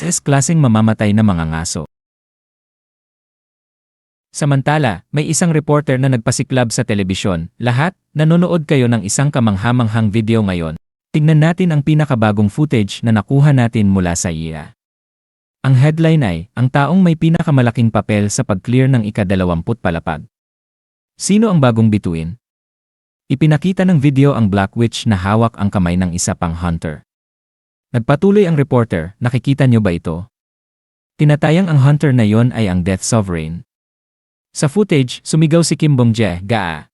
SS-klaseng mamamatay na mga ngaso. Samantala, may isang reporter na nagpasiklab sa telebisyon. Lahat, nanonood kayo ng isang kamanghamanghang video ngayon. Tingnan natin ang pinakabagong footage na nakuha natin mula sa IA. Ang headline ay, ang taong may pinakamalaking papel sa pag-clear ng ika-20 palapag. Sino ang bagong bituin? Ipinakita ng video ang Black Witch na hawak ang kamay ng isa pang hunter. Nagpatuloy ang reporter, nakikita niyo ba ito? Tinatayang ang hunter na yon ay ang Death Sovereign. Sa footage, sumigaw si Kim Bong-jae, "Gaa!"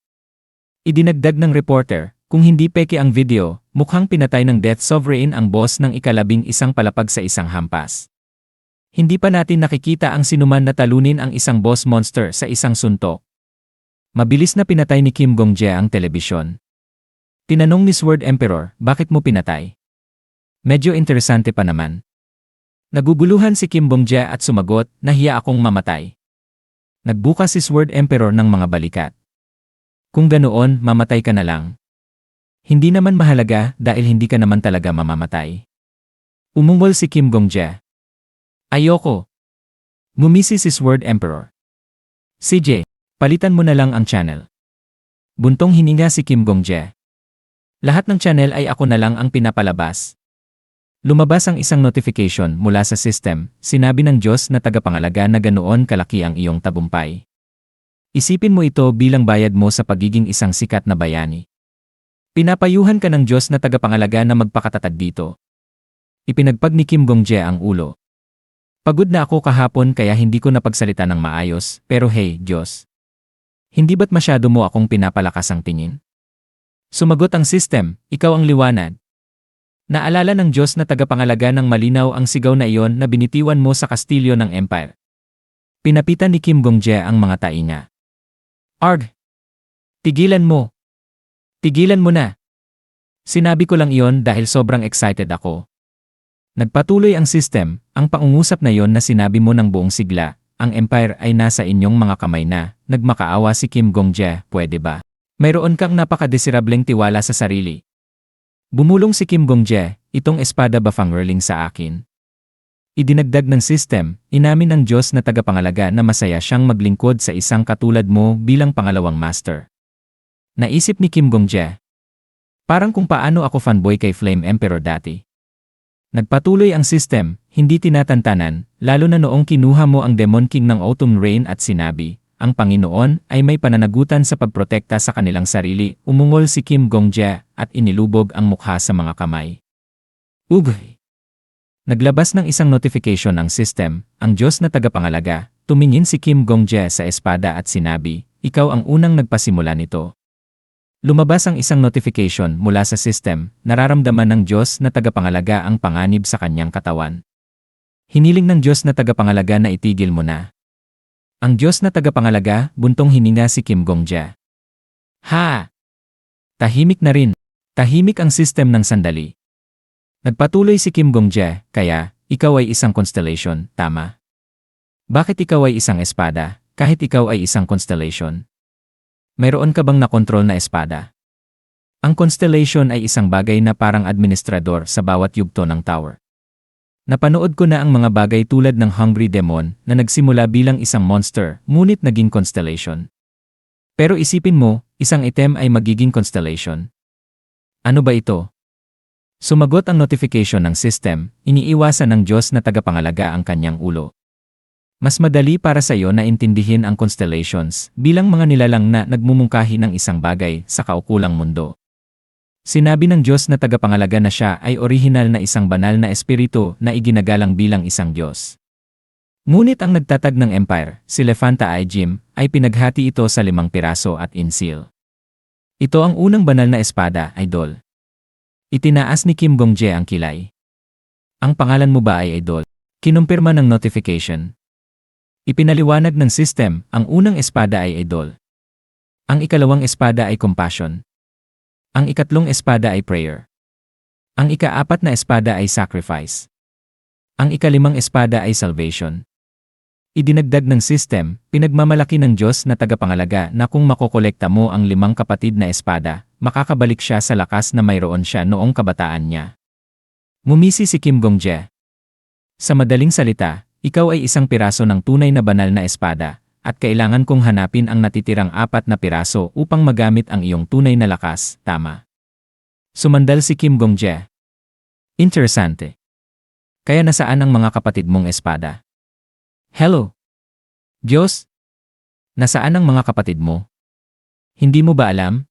Idinagdag ng reporter, kung hindi peke ang video, mukhang pinatay ng Death Sovereign ang boss ng ika-11 palapag sa isang hampas. Hindi pa natin nakikita ang sinuman na talunin ang isang boss monster sa isang suntok. Mabilis na pinatay ni Kim Bong-jae ang telebisyon. Tinanong ni Sword Emperor, bakit mo pinatay? Medyo interesante pa naman. Naguguluhan si Kim Bong-jae at sumagot, nahiya akong mamatay. Nagbukas si Sword Emperor ng mga balikat. Kung ganoon, mamatay ka na lang. Hindi naman mahalaga dahil hindi ka naman talaga mamamatay. Umungol si Kim Bong-jae. Ayoko. Ngumisi si Sword Emperor. CJ, palitan mo na lang ang channel. Buntong hininga si Kim Bong-jae. Lahat ng channel ay ako na lang ang pinapalabas. Lumabas ang isang notification mula sa system, sinabi ng Diyos na tagapangalaga na ganoon kalaki ang iyong tagumpay. Isipin mo ito bilang bayad mo sa pagiging isang sikat na bayani. Pinapayuhan ka ng Diyos na tagapangalaga na magpakatatag dito. Ipinagpag ni Kim Bong-jae ang ulo. Pagod na ako kahapon kaya hindi ko napagsalita ng maayos, pero hey, Diyos. Hindi ba't masyado mo akong pinapalakas ang tingin? Sumagot ang system, ikaw ang liwanag. Naalala ng Diyos na tagapangalaga ng malinaw ang sigaw na iyon na binitiwan mo sa kastilyo ng Empire. Pinapitan ni Kim Bong-jae ang mga tainga. Arg! Tigilan mo! Tigilan mo na! Sinabi ko lang iyon dahil sobrang excited ako. Nagpatuloy ang system, ang pangungusap na iyon na sinabi mo ng buong sigla, ang Empire ay nasa inyong mga kamay na, nagmakaawa si Kim Bong-jae, pwede ba? Mayroon kang napakadesirableng tiwala sa sarili. Bumulong si Kim Bong-jae, itong espada ba fangirling sa akin? Idinagdag ng system, inamin ng Diyos na tagapangalaga na masaya siyang maglingkod sa isang katulad mo bilang pangalawang master. Naisip ni Kim Bong-jae. Parang kung paano ako fanboy kay Flame Emperor dati. Nagpatuloy ang system, hindi tinatantanan, lalo na noong kinuha mo ang Demon King ng Autumn Rain at sinabi, ang Panginoon ay may pananagutan sa pagprotekta sa kanilang sarili, umungol si Kim Bong-jae at inilubog ang mukha sa mga kamay. Ugh! Naglabas ng isang notification ang system, ang Diyos na tagapangalaga, tumingin si Kim Bong-jae sa espada at sinabi, ikaw ang unang nagpasimula nito. Lumabas ang isang notification mula sa system, nararamdaman ng Diyos na tagapangalaga ang panganib sa kanyang katawan. Hiniling ng Diyos na tagapangalaga na itigil mo na. Ang Diyos na tagapangalaga, buntong hininga si Kim Bong-jae. Ha! Tahimik na rin. Tahimik ang system ng sandali. Nagpatuloy si Kim Bong-jae, kaya, ikaw ay isang constellation, tama? Bakit ikaw ay isang espada, kahit ikaw ay isang constellation? Mayroon ka bang nakontrol na espada? Ang constellation ay isang bagay na parang administrador sa bawat yugto ng tower. Napanood ko na ang mga bagay tulad ng Hungry Demon na nagsimula bilang isang monster, ngunit naging constellation. Pero isipin mo, isang item ay magiging constellation. Ano ba ito? Sumagot ang notification ng system, iniiwasan ng Diyos na tagapangalaga ang kanyang ulo. Mas madali para sa iyo na intindihin ang constellations bilang mga nilalang na nagmumungkahi ng isang bagay sa kaukulang mundo. Sinabi ng Diyos na tagapangalaga na siya ay orihinal na isang banal na espiritu na iginagalang bilang isang Diyos. Ngunit ang nagtatag ng Empire, si Lefanta Aijim, ay pinaghati ito sa 5 piraso at inseal. Ito ang unang banal na espada, idol. Itinaas ni Kim Bong-jae ang kilay. Ang pangalan mo ba ay idol? Kinumpirma ng notification. Ipinaliwanag ng system, ang unang espada ay idol. Ang ikalawang espada ay compassion. Ang ikatlong espada ay prayer. Ang ika-4 na espada ay sacrifice. Ang ika-5 espada ay salvation. Idinagdag ng system, pinagmamalaki ng Diyos na tagapangalaga na kung makokolekta mo ang 5 kapatid na espada, makakabalik siya sa lakas na mayroon siya noong kabataan niya. Ngumisi si Kim Bong-jae. Sa madaling salita, ikaw ay isang piraso ng tunay na banal na espada, at kailangan kong hanapin ang natitirang 4 na piraso upang magamit ang iyong tunay na lakas, tama? Sumandal si Kim Gong-jae. Interesante. Kaya nasaan ang mga kapatid mong espada? Hello? Diyos? Nasaan ang mga kapatid mo? Hindi mo ba alam?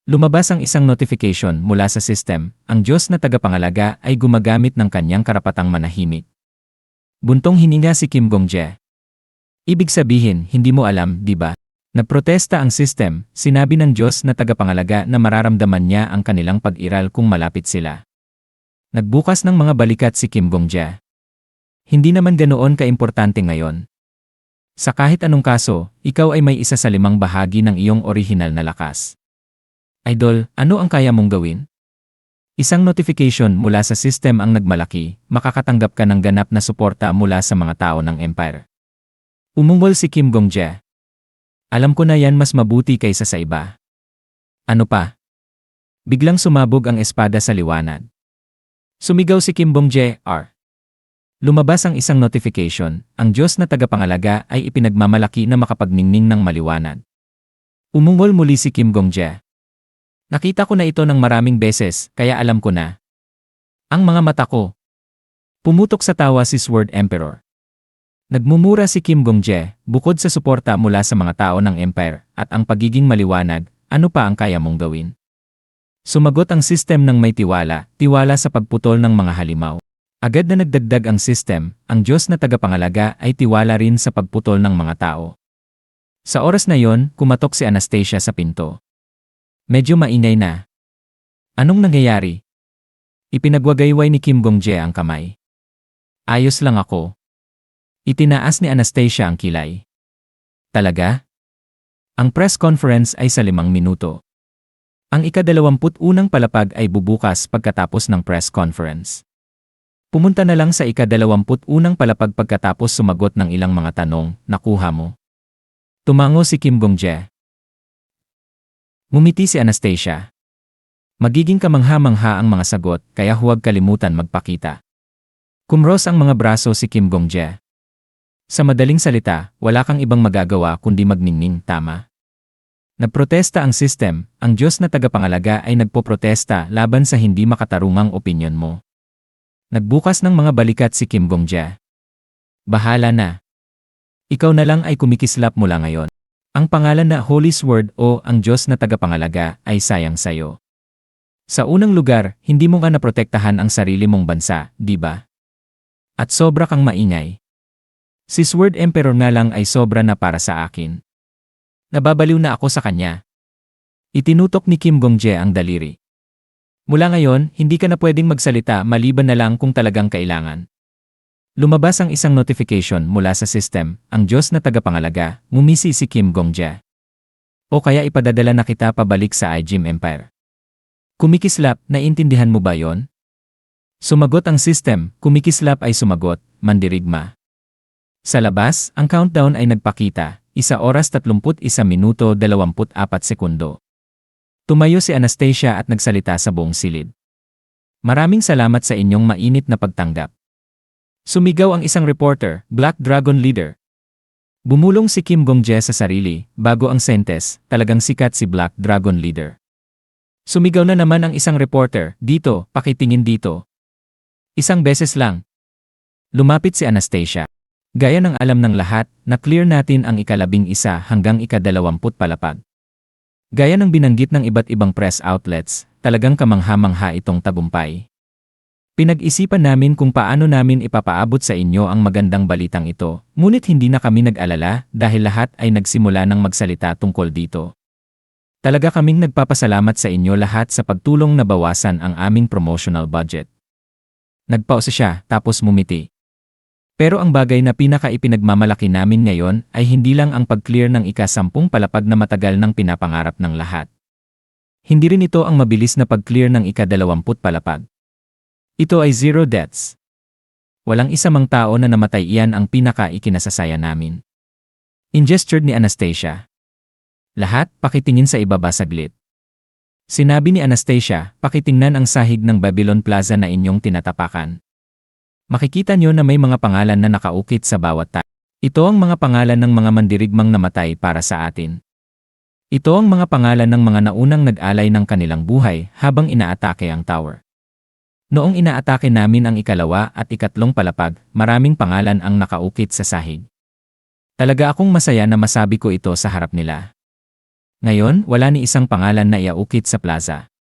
Lumabas ang isang notification mula sa system, ang Diyos na tagapangalaga ay gumagamit ng kanyang karapatang manahimik. Buntong hininga si Kim Gong-jae. Ibig sabihin, hindi mo alam, di ba? Nagprotesta ang system, sinabi ng Diyos na tagapangalaga na mararamdaman niya ang kanilang pag-iral kung malapit sila. Nagbukas ng mga balikat si Kim Gong-jae. Hindi naman ganoon kaimportante ngayon. Sa kahit anong kaso, ikaw ay may isa sa 5 bahagi ng iyong orihinal na lakas. Idol, ano ang kaya mong gawin? Isang notification mula sa system ang nagmalaki, makakatanggap ka ng ganap na suporta mula sa mga tao ng Empire. Umungol si Kim Gong-jae. Alam ko na yan mas mabuti kaysa sa iba. Ano pa? Biglang sumabog ang espada sa liwanag. Sumigaw si Kim Gong-jae, R. Lumabas ang isang notification, ang Diyos na tagapangalaga ay ipinagmamalaki na makapagningning ng maliwanag. Umungol muli si Kim Gong-jae. Nakita ko na ito ng maraming beses, kaya alam ko na. Ang mga mata ko. Pumutok sa tawa si Sword Emperor. Nagmumura si Kim Gong-jae, bukod sa suporta mula sa mga tao ng Empire, at ang pagiging maliwanag, ano pa ang kaya mong gawin? Sumagot ang system ng may tiwala sa pagputol ng mga halimaw. Agad na nagdagdag ang system, ang Diyos na tagapangalaga ay tiwala rin sa pagputol ng mga tao. Sa oras na yon, kumatok si Anastasia sa pinto. Medyo maingay na. Anong nangyayari? Ipinagwagayway ni Kim Gong-jae ang kamay. Ayos lang ako. Itinaas ni Anastasia ang kilay. Talaga? Ang press conference ay sa 5 minuto. Ang ika-21 palapag ay bubukas pagkatapos ng press conference. Pumunta na lang sa ika-21 palapag pagkatapos sumagot ng ilang mga tanong, nakuha mo. Tumango si Kim Gong-jae. Ngumiti si Anastasia. Magiging kamangha-mangha ang mga sagot, kaya huwag kalimutan magpakita. Kumros ang mga braso si Kim Gong-jae. Sa madaling salita, wala kang ibang magagawa kundi magningning, tama? Nagprotesta ang system, ang Diyos na tagapangalaga ay nagpoprotesta laban sa hindi makatarungang opinyon mo. Nagbukas ng mga balikat si Kim Gong-jae. Bahala na. Ikaw na lang ay kumikislap mula ngayon. Ang pangalan na Holy Sword o ang Diyos na tagapangalaga ay sayang sayo. Sa unang lugar, hindi mo nga naprotektahan ang sarili mong bansa, di ba? At sobra kang maingay. Si Sword Emperor nga lang ay sobra na para sa akin. Nababaliw na ako sa kanya. Itinutok ni Kim Gong-jae ang daliri. Mula ngayon, hindi ka na pwedeng magsalita maliban na lang kung talagang kailangan. Lumabas ang isang notification mula sa system, ang Diyos na tagapangalaga, ngumisi si Kim Gong-jae. O kaya ipadadala na kita pabalik sa iGym Empire. Kumikislap, naiintindihan mo ba yon? Sumagot ang system, kumikislap ay sumagot, mandirigma. Sa labas, ang countdown ay nagpakita, 1 oras 31 minuto 24 sekundo. Tumayo si Anastasia at nagsalita sa buong silid. Maraming salamat sa inyong mainit na pagtanggap. Sumigaw ang isang reporter, Black Dragon Leader. Bumulong si Kim Gong-jae sa sarili, bago ang sentes, talagang sikat si Black Dragon Leader. Sumigaw na naman ang isang reporter, dito, pakitingin dito. Isang beses lang. Lumapit si Anastasia. Gaya ng alam ng lahat, na-clear natin ang ika-11 hanggang ika-20 palapag. Gaya ng binanggit ng iba't ibang press outlets, talagang kamangha-mangha itong tagumpay. Pinag-isipan namin kung paano namin ipapaabot sa inyo ang magandang balitang ito, ngunit hindi na kami nag-alala dahil lahat ay nagsimula ng magsalita tungkol dito. Talaga kaming nagpapasalamat sa inyo lahat sa pagtulong na bawasan ang aming promotional budget. Nagpausa siya tapos mumiti. Pero ang bagay na pinaka-ipinagmamalaki namin ngayon ay hindi lang ang pag-clear ng ika-10 palapag na matagal nang pinapangarap ng lahat. Hindi rin ito ang mabilis na pag-clear ng ika-20 palapag. Ito ay 0 deaths. Walang isa mang tao na namatay, iyan ang pinaka-ikinasasaya namin. Ingestured ni Anastasia. Lahat, pakitingin sa ibaba saglit. Sinabi ni Anastasia, pakitingnan ang sahig ng Babylon Plaza na inyong tinatapakan. Makikita nyo na may mga pangalan na nakaukit sa bawat tag. Ito ang mga pangalan ng mga mandirigmang namatay para sa atin. Ito ang mga pangalan ng mga naunang nag-alay ng kanilang buhay habang inaatake ang tower. Noong inaatake namin ang ikalawa at ikatlong palapag, maraming pangalan ang nakaukit sa sahig. Talaga akong masaya na masabi ko ito sa harap nila. Ngayon, wala ni isang pangalan na iaukit sa plaza.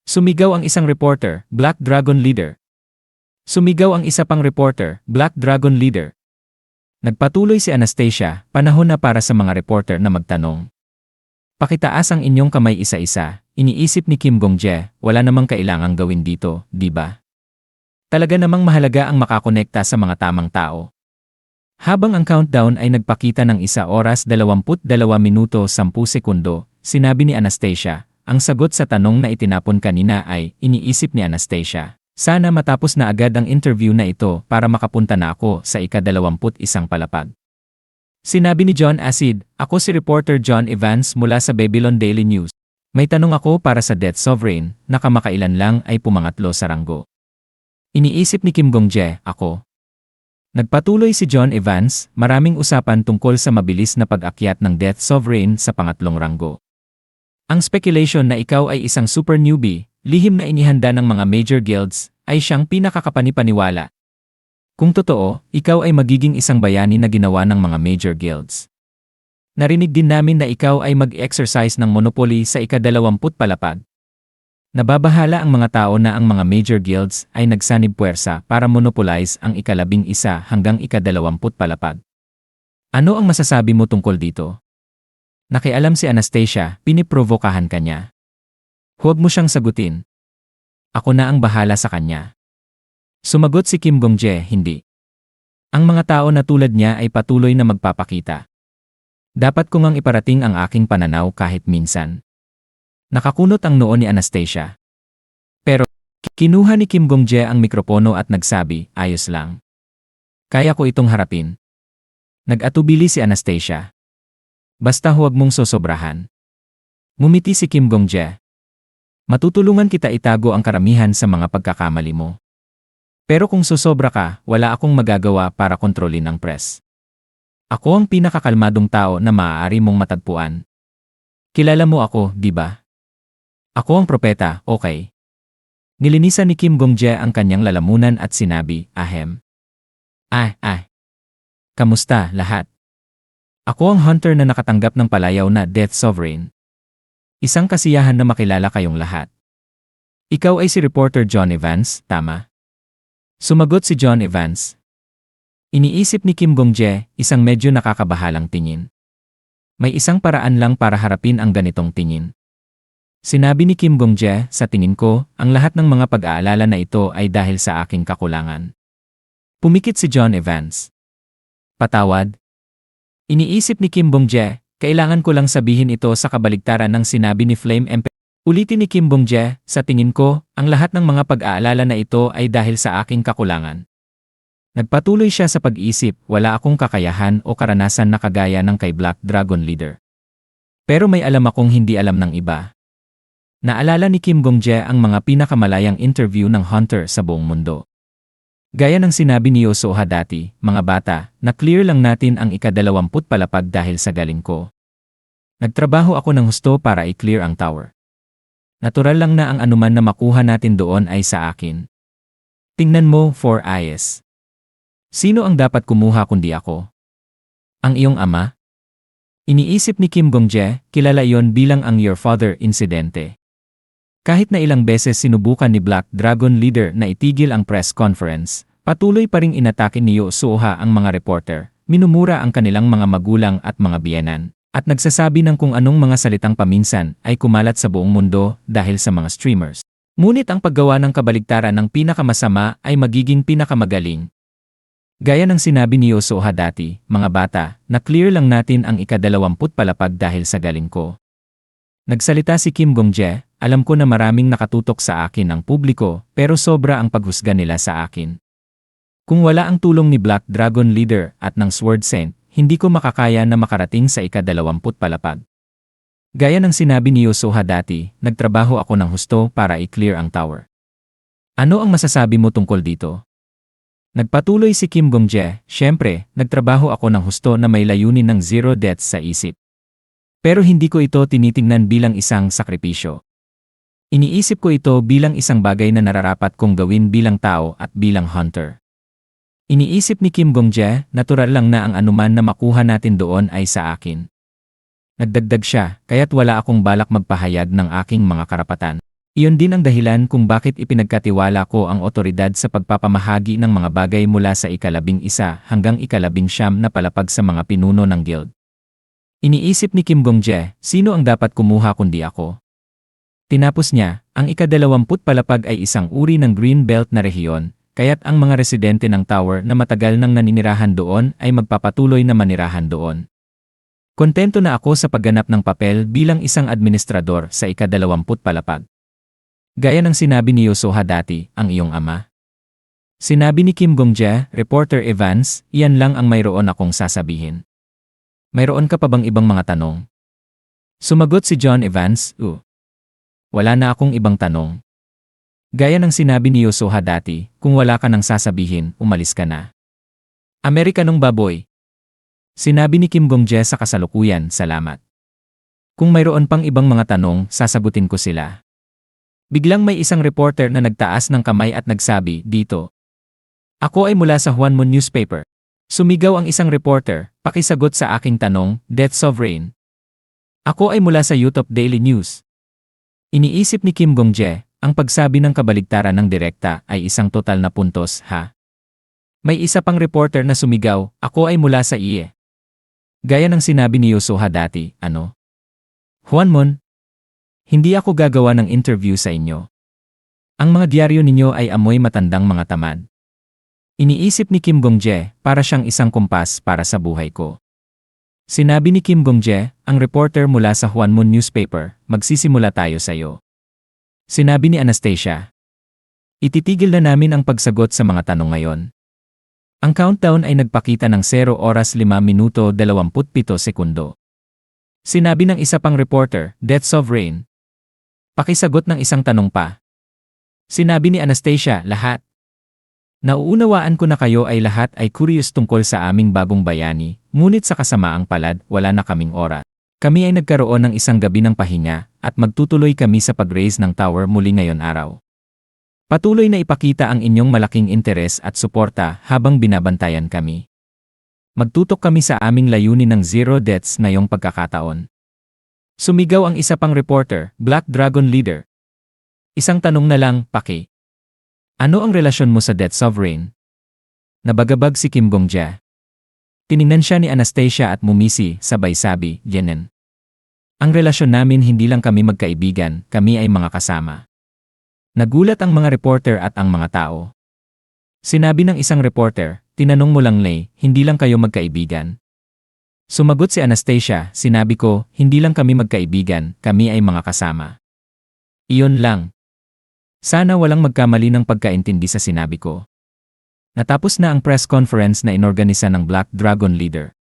Sumigaw ang isang reporter, Black Dragon Leader. Sumigaw ang isa pang reporter, Black Dragon Leader. Nagpatuloy si Anastasia, panahon na para sa mga reporter na magtanong. Pakitaas ang inyong kamay isa-isa, iniisip ni Kim Gong-jae, wala namang kailangang gawin dito, di ba? Talaga namang mahalaga ang makakonekta sa mga tamang tao. Habang ang countdown ay nagpakita ng 1 oras 22 minuto 10 sekundo, sinabi ni Anastasia, ang sagot sa tanong na itinapon kanina ay, iniisip ni Anastasia. Sana matapos na agad ang interview na ito para makapunta na ako sa ika-21 palapag. Sinabi ni John Acid, ako si reporter John Evans mula sa Babylon Daily News. May tanong ako para sa Death Sovereign na kamakailan lang ay pumangatlo sa ranggo. Iniisip ni Kim Gong-jae, ako. Nagpatuloy si John Evans, maraming usapan tungkol sa mabilis na pag-akyat ng Death Sovereign sa pangatlong ranggo. Ang speculation na ikaw ay isang super newbie, lihim na inihanda ng mga major guilds, ay siyang pinakakapani-paniwala. Kung totoo, ikaw ay magiging isang bayani na ginawa ng mga major guilds. Narinig din namin na ikaw ay mag-exercise ng monopoly sa ika-20 palapag. Nababahala ang mga tao na ang mga major guilds ay nagsanib puwersa para monopolize ang ika-11 hanggang ika-20 palapag. Ano ang masasabi mo tungkol dito? Nakialam si Anastasia, piniprovokahan ka niya. Huwag mo siyang sagutin. Ako na ang bahala sa kanya. Sumagot si Kim Gong-jae, hindi. Ang mga tao na tulad niya ay patuloy na magpapakita. Dapat ko ngang iparating ang aking pananaw kahit minsan. Nakakunot ang noo ni Anastasia. Pero, kinuha ni Kim Gong-jae ang mikropono at nagsabi, ayos lang. Kaya ko itong harapin. Nag-atubili si Anastasia. Basta huwag mong sosobrahan. Ngumiti si Kim Gong-jae. Matutulungan kita itago ang karamihan sa mga pagkakamali mo. Pero kung susobra ka, wala akong magagawa para kontrolin ang press. Ako ang pinakakalmadong tao na maaari mong matagpuan. Kilala mo ako, di ba? Ako ang propeta, okay. Nilinisan ni Kim Gong-jae ang kanyang lalamunan at sinabi, ahem. Kamusta, lahat? Ako ang hunter na nakatanggap ng palayaw na Death Sovereign. Isang kasiyahan na makilala kayong lahat. Ikaw ay si reporter John Evans, tama? Sumagot si John Evans. Iniisip ni Kim Gong-jae, isang medyo nakakabahalang tingin. May isang paraan lang para harapin ang ganitong tingin. Sinabi ni Kim Gong-jae, sa tingin ko, ang lahat ng mga pag-aalala na ito ay dahil sa aking kakulangan. Pumikit si John Evans. Patawad? Iniisip ni Kim Gong-jae, kailangan ko lang sabihin ito sa kabaligtaran ng sinabi ni Flame Emperor. Ulitin ni Kim Gong-jae, sa tingin ko, ang lahat ng mga pag-aalala na ito ay dahil sa aking kakulangan. Nagpatuloy siya sa pag-isip, wala akong kakayahan o karanasan na kagaya ng kay Black Dragon Leader. Pero may alam akong hindi alam ng iba. Naalala ni Kim Gong-jae ang mga pinakamalayang interview ng hunter sa buong mundo. Gaya ng sinabi ni Yosoha dati, mga bata, na-clear lang natin ang ika-20 palapag dahil sa galing ko. Nagtrabaho ako ng husto para i-clear ang tower. Natural lang na ang anuman na makuha natin doon ay sa akin. Tingnan mo, 4 eyes. Sino ang dapat kumuha kundi ako? Ang iyong ama? Iniisip ni Kim Gong-jae, kilala iyon bilang ang your father insidente. Kahit na ilang beses sinubukan ni Black Dragon Leader na itigil ang press conference, patuloy pa ring inatake ni Yosoha ang mga reporter, minumura ang kanilang mga magulang at mga biyenan, at nagsasabi ng kung anong mga salitang paminsan ay kumalat sa buong mundo dahil sa mga streamers. Ngunit ang paggawa ng kabaligtaran ng pinakamasama ay magiging pinakamagaling. Gaya ng sinabi ni Yosoha dati, mga bata, na-clear lang natin ang ika-20 palapag dahil sa galing ko. Nagsalita si Kim Gong-jae, alam ko na maraming nakatutok sa akin ang publiko, pero sobra ang paghusga nila sa akin. Kung wala ang tulong ni Black Dragon Leader at ng Sword Saint, hindi ko makakaya na makarating sa ika-20 palapag. Gaya ng sinabi ni Yosoha dati, nagtrabaho ako ng husto para i-clear ang tower. Ano ang masasabi mo tungkol dito? Nagpatuloy si Kim Gong-jae, "Siyempre, nagtrabaho ako ng husto na may layunin ng zero deaths sa isip. Pero hindi ko ito tinitingnan bilang isang sakripisyo. Iniisip ko ito bilang isang bagay na nararapat kong gawin bilang tao at bilang hunter." Iniisip ni Kim Gong-jae, natural lang na ang anuman na makuha natin doon ay sa akin. Nagdagdag siya, kaya't wala akong balak magpahayag ng aking mga karapatan. Iyon din ang dahilan kung bakit ipinagkatiwala ko ang otoridad sa pagpapamahagi ng mga bagay mula sa ika-11 hanggang ika-19 na palapag sa mga pinuno ng guild. Iniisip ni Kim Gong-jae, sino ang dapat kumuha kundi ako? Tinapos niya, ang ika-20 palapag ay isang uri ng green belt na rehiyon, kaya't ang mga residente ng tower na matagal nang naninirahan doon ay magpapatuloy na manirahan doon. Kontento na ako sa pagganap ng papel bilang isang administrador sa ika-20 palapag. Gaya ng sinabi ni Yosoha dati, ang iyong ama. Sinabi ni Kim Gong-jae, Reporter Evans, iyan lang ang mayroon akong sasabihin. Mayroon ka pa bang ibang mga tanong? Sumagot si John Evans, Wala na akong ibang tanong. Gaya ng sinabi ni Yosoha dati, kung wala ka nang sasabihin, umalis ka na. Amerikanong baboy. Sinabi ni Kim Gong-jae sa kasalukuyan, salamat. Kung mayroon pang ibang mga tanong, sasagutin ko sila. Biglang may isang reporter na nagtaas ng kamay at nagsabi, dito. Ako ay mula sa Hwamon newspaper. Sumigaw ang isang reporter, pakisagot sa aking tanong, Death Sovereign. Ako ay mula sa YouTube Daily News. Iniisip ni Kim Gong-jae, ang pagsabi ng kabaligtaran ng direkta ay isang total na puntos, ha? May isa pang reporter na sumigaw, ako ay mula sa IE. Gaya ng sinabi ni Yosoha dati, ano? Hwamon, hindi ako gagawa ng interview sa inyo. Ang mga diaryo ninyo ay amoy matandang mga tamad. Iniisip ni Kim Gong-jae, para siyang isang kumpas para sa buhay ko. Sinabi ni Kim Gong-jae, ang reporter mula sa Hwamon newspaper, magsisimula tayo sa iyo. Sinabi ni Anastasia. Ititigil na namin ang pagsagot sa mga tanong ngayon. Ang countdown ay nagpakita ng 0 oras 5 minuto 27 sekundo. Sinabi ng isa pang reporter, Death Sovereign. Pakisagot ng isang tanong pa. Sinabi ni Anastasia, lahat. Nauunawaan ko na kayo ay lahat ay curious tungkol sa aming bagong bayani, ngunit sa kasamaang palad, wala na kaming oras. Kami ay nagkaroon ng isang gabi ng pahinga, at magtutuloy kami sa pag-raise ng tower muli ngayon araw. Patuloy na ipakita ang inyong malaking interes at suporta habang binabantayan kami. Magtutok kami sa aming layunin ng zero deaths ngayong pagkakataon. Sumigaw ang isa pang reporter, Black Dragon Leader. Isang tanong na lang, Paki. Ano ang relasyon mo sa Death Sovereign? Nabagabag si Kim Gong-jae. Tiningnan siya ni Anastasia at mumisi, sabay sabi, Yenen. Ang relasyon namin hindi lang kami magkaibigan, kami ay mga kasama. Nagulat ang mga reporter at ang mga tao. Sinabi ng isang reporter, tinanong mo lang Lay, hindi lang kayo magkaibigan. Sumagot si Anastasia, sinabi ko, hindi lang kami magkaibigan, kami ay mga kasama. Iyon lang. Sana walang magkamali ng pagkaintindi sa sinabi ko. Natapos na ang press conference na inorganisa ng Black Dragon Leader.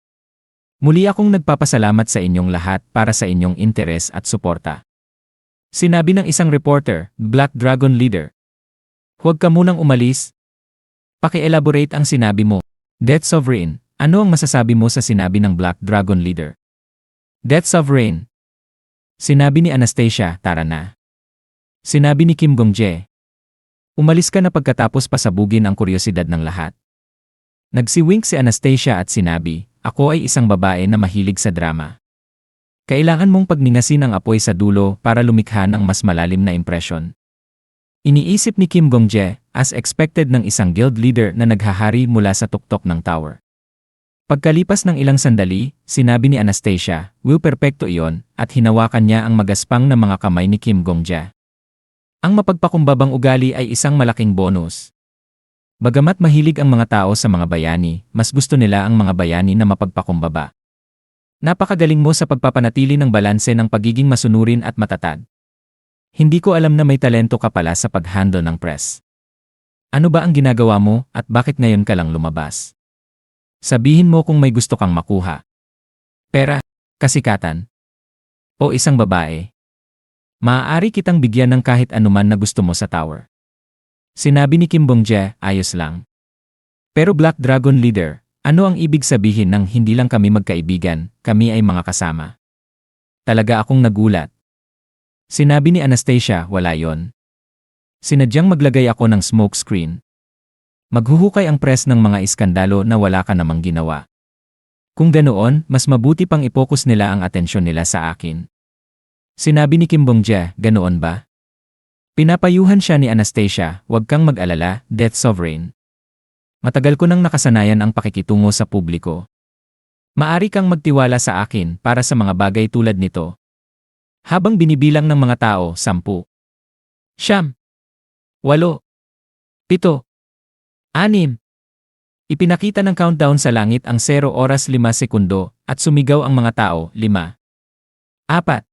Muli akong nagpapasalamat sa inyong lahat para sa inyong interes at suporta. Sinabi ng isang reporter, Black Dragon Leader. Huwag ka munang umalis. Paki-elaborate ang sinabi mo. Death Sovereign, ano ang masasabi mo sa sinabi ng Black Dragon Leader? Death Sovereign. Sinabi ni Anastasia, tara na. Sinabi ni Kim Gong-jae. Umalis ka na pagkatapos pasabugin ang kuryosidad ng lahat. Nagsiwink si Anastasia at sinabi, ako ay isang babae na mahilig sa drama. Kailangan mong pagningasin ang apoy sa dulo para lumikha ng mas malalim na impresyon. Iniisip ni Kim Gong-jae, as expected ng isang guild leader na naghahari mula sa tuktok ng tower. Pagkalipas ng ilang sandali, sinabi ni Anastasia, perpekto iyon, at hinawakan niya ang magaspang na mga kamay ni Kim Gong-jae. Ang mapagpakumbabang ugali ay isang malaking bonus. Bagamat mahilig ang mga tao sa mga bayani, mas gusto nila ang mga bayani na mapagpakumbaba. Napakagaling mo sa pagpapanatili ng balanse ng pagiging masunurin at matatag. Hindi ko alam na may talento ka pala sa pag-handle ng press. Ano ba ang ginagawa mo at bakit ngayon ka lang lumabas? Sabihin mo kung may gusto kang makuha. Pera, kasikatan, o isang babae. Maaari kitang bigyan ng kahit anuman na gusto mo sa tower. Sinabi ni Kim Gong-jae, ayos lang. Pero Black Dragon Leader, ano ang ibig sabihin ng hindi lang kami magkaibigan, kami ay mga kasama? Talaga akong nagulat. Sinabi ni Anastasia, wala yon. Sinadyang maglagay ako ng smoke screen. Maghuhukay ang press ng mga iskandalo na wala ka namang ginawa. Kung ganoon, mas mabuti pang ipokus nila ang atensyon nila sa akin. Sinabi ni Kim Bong-jae, ganoon ba? Pinapayuhan siya ni Anastasia, huwag kang mag-alala, Death Sovereign. Matagal ko nang nakasanayan ang pakikitungo sa publiko. Maari kang magtiwala sa akin para sa mga bagay tulad nito. Habang binibilang ng mga tao, 10, 9, 8, 7, 6. Ipinakita ng countdown sa langit ang 0 oras 5 segundo at sumigaw ang mga tao, 5, 4,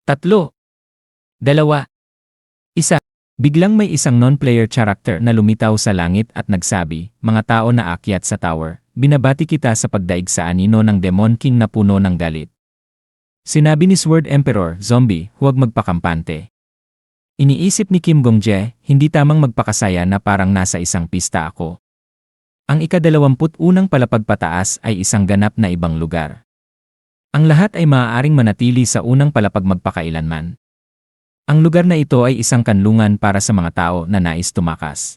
3, 2, 1. Biglang may isang non-player character na lumitaw sa langit at nagsabi, mga tao na aakyat sa tower, binabati kita sa pagdaig sa anino ng Demon King na puno ng galit. Sinabi ni Sword Emperor, zombie, huwag magpakampante. Iniisip ni Kim Bong-jae, hindi tamang magpakasaya na parang nasa isang pista ako. Ang ika-21 palapag pataas ay isang ganap na ibang lugar. Ang lahat ay maaaring manatili sa unang palapag magpakailanman. Ang lugar na ito ay isang kanlungan para sa mga tao na nais tumakas.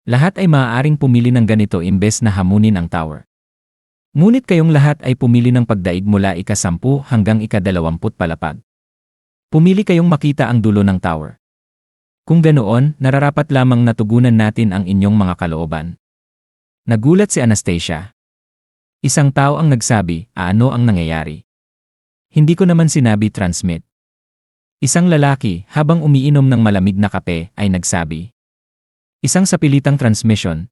Lahat ay maaaring pumili ng ganito imbes na hamunin ang tower. Ngunit kayong lahat ay pumili ng pagdaig mula ika-10 hanggang ika-20 palapag. Pumili kayong makita ang dulo ng tower. Kung ganoon, nararapat lamang natugunan natin ang inyong mga kalooban. Nagulat si Anastasia. Isang tao ang nagsabi, ano ang nangyayari? Hindi ko naman sinabi transmit. Isang lalaki, habang umiinom ng malamig na kape, ay nagsabi. Isang sapilitang transmission.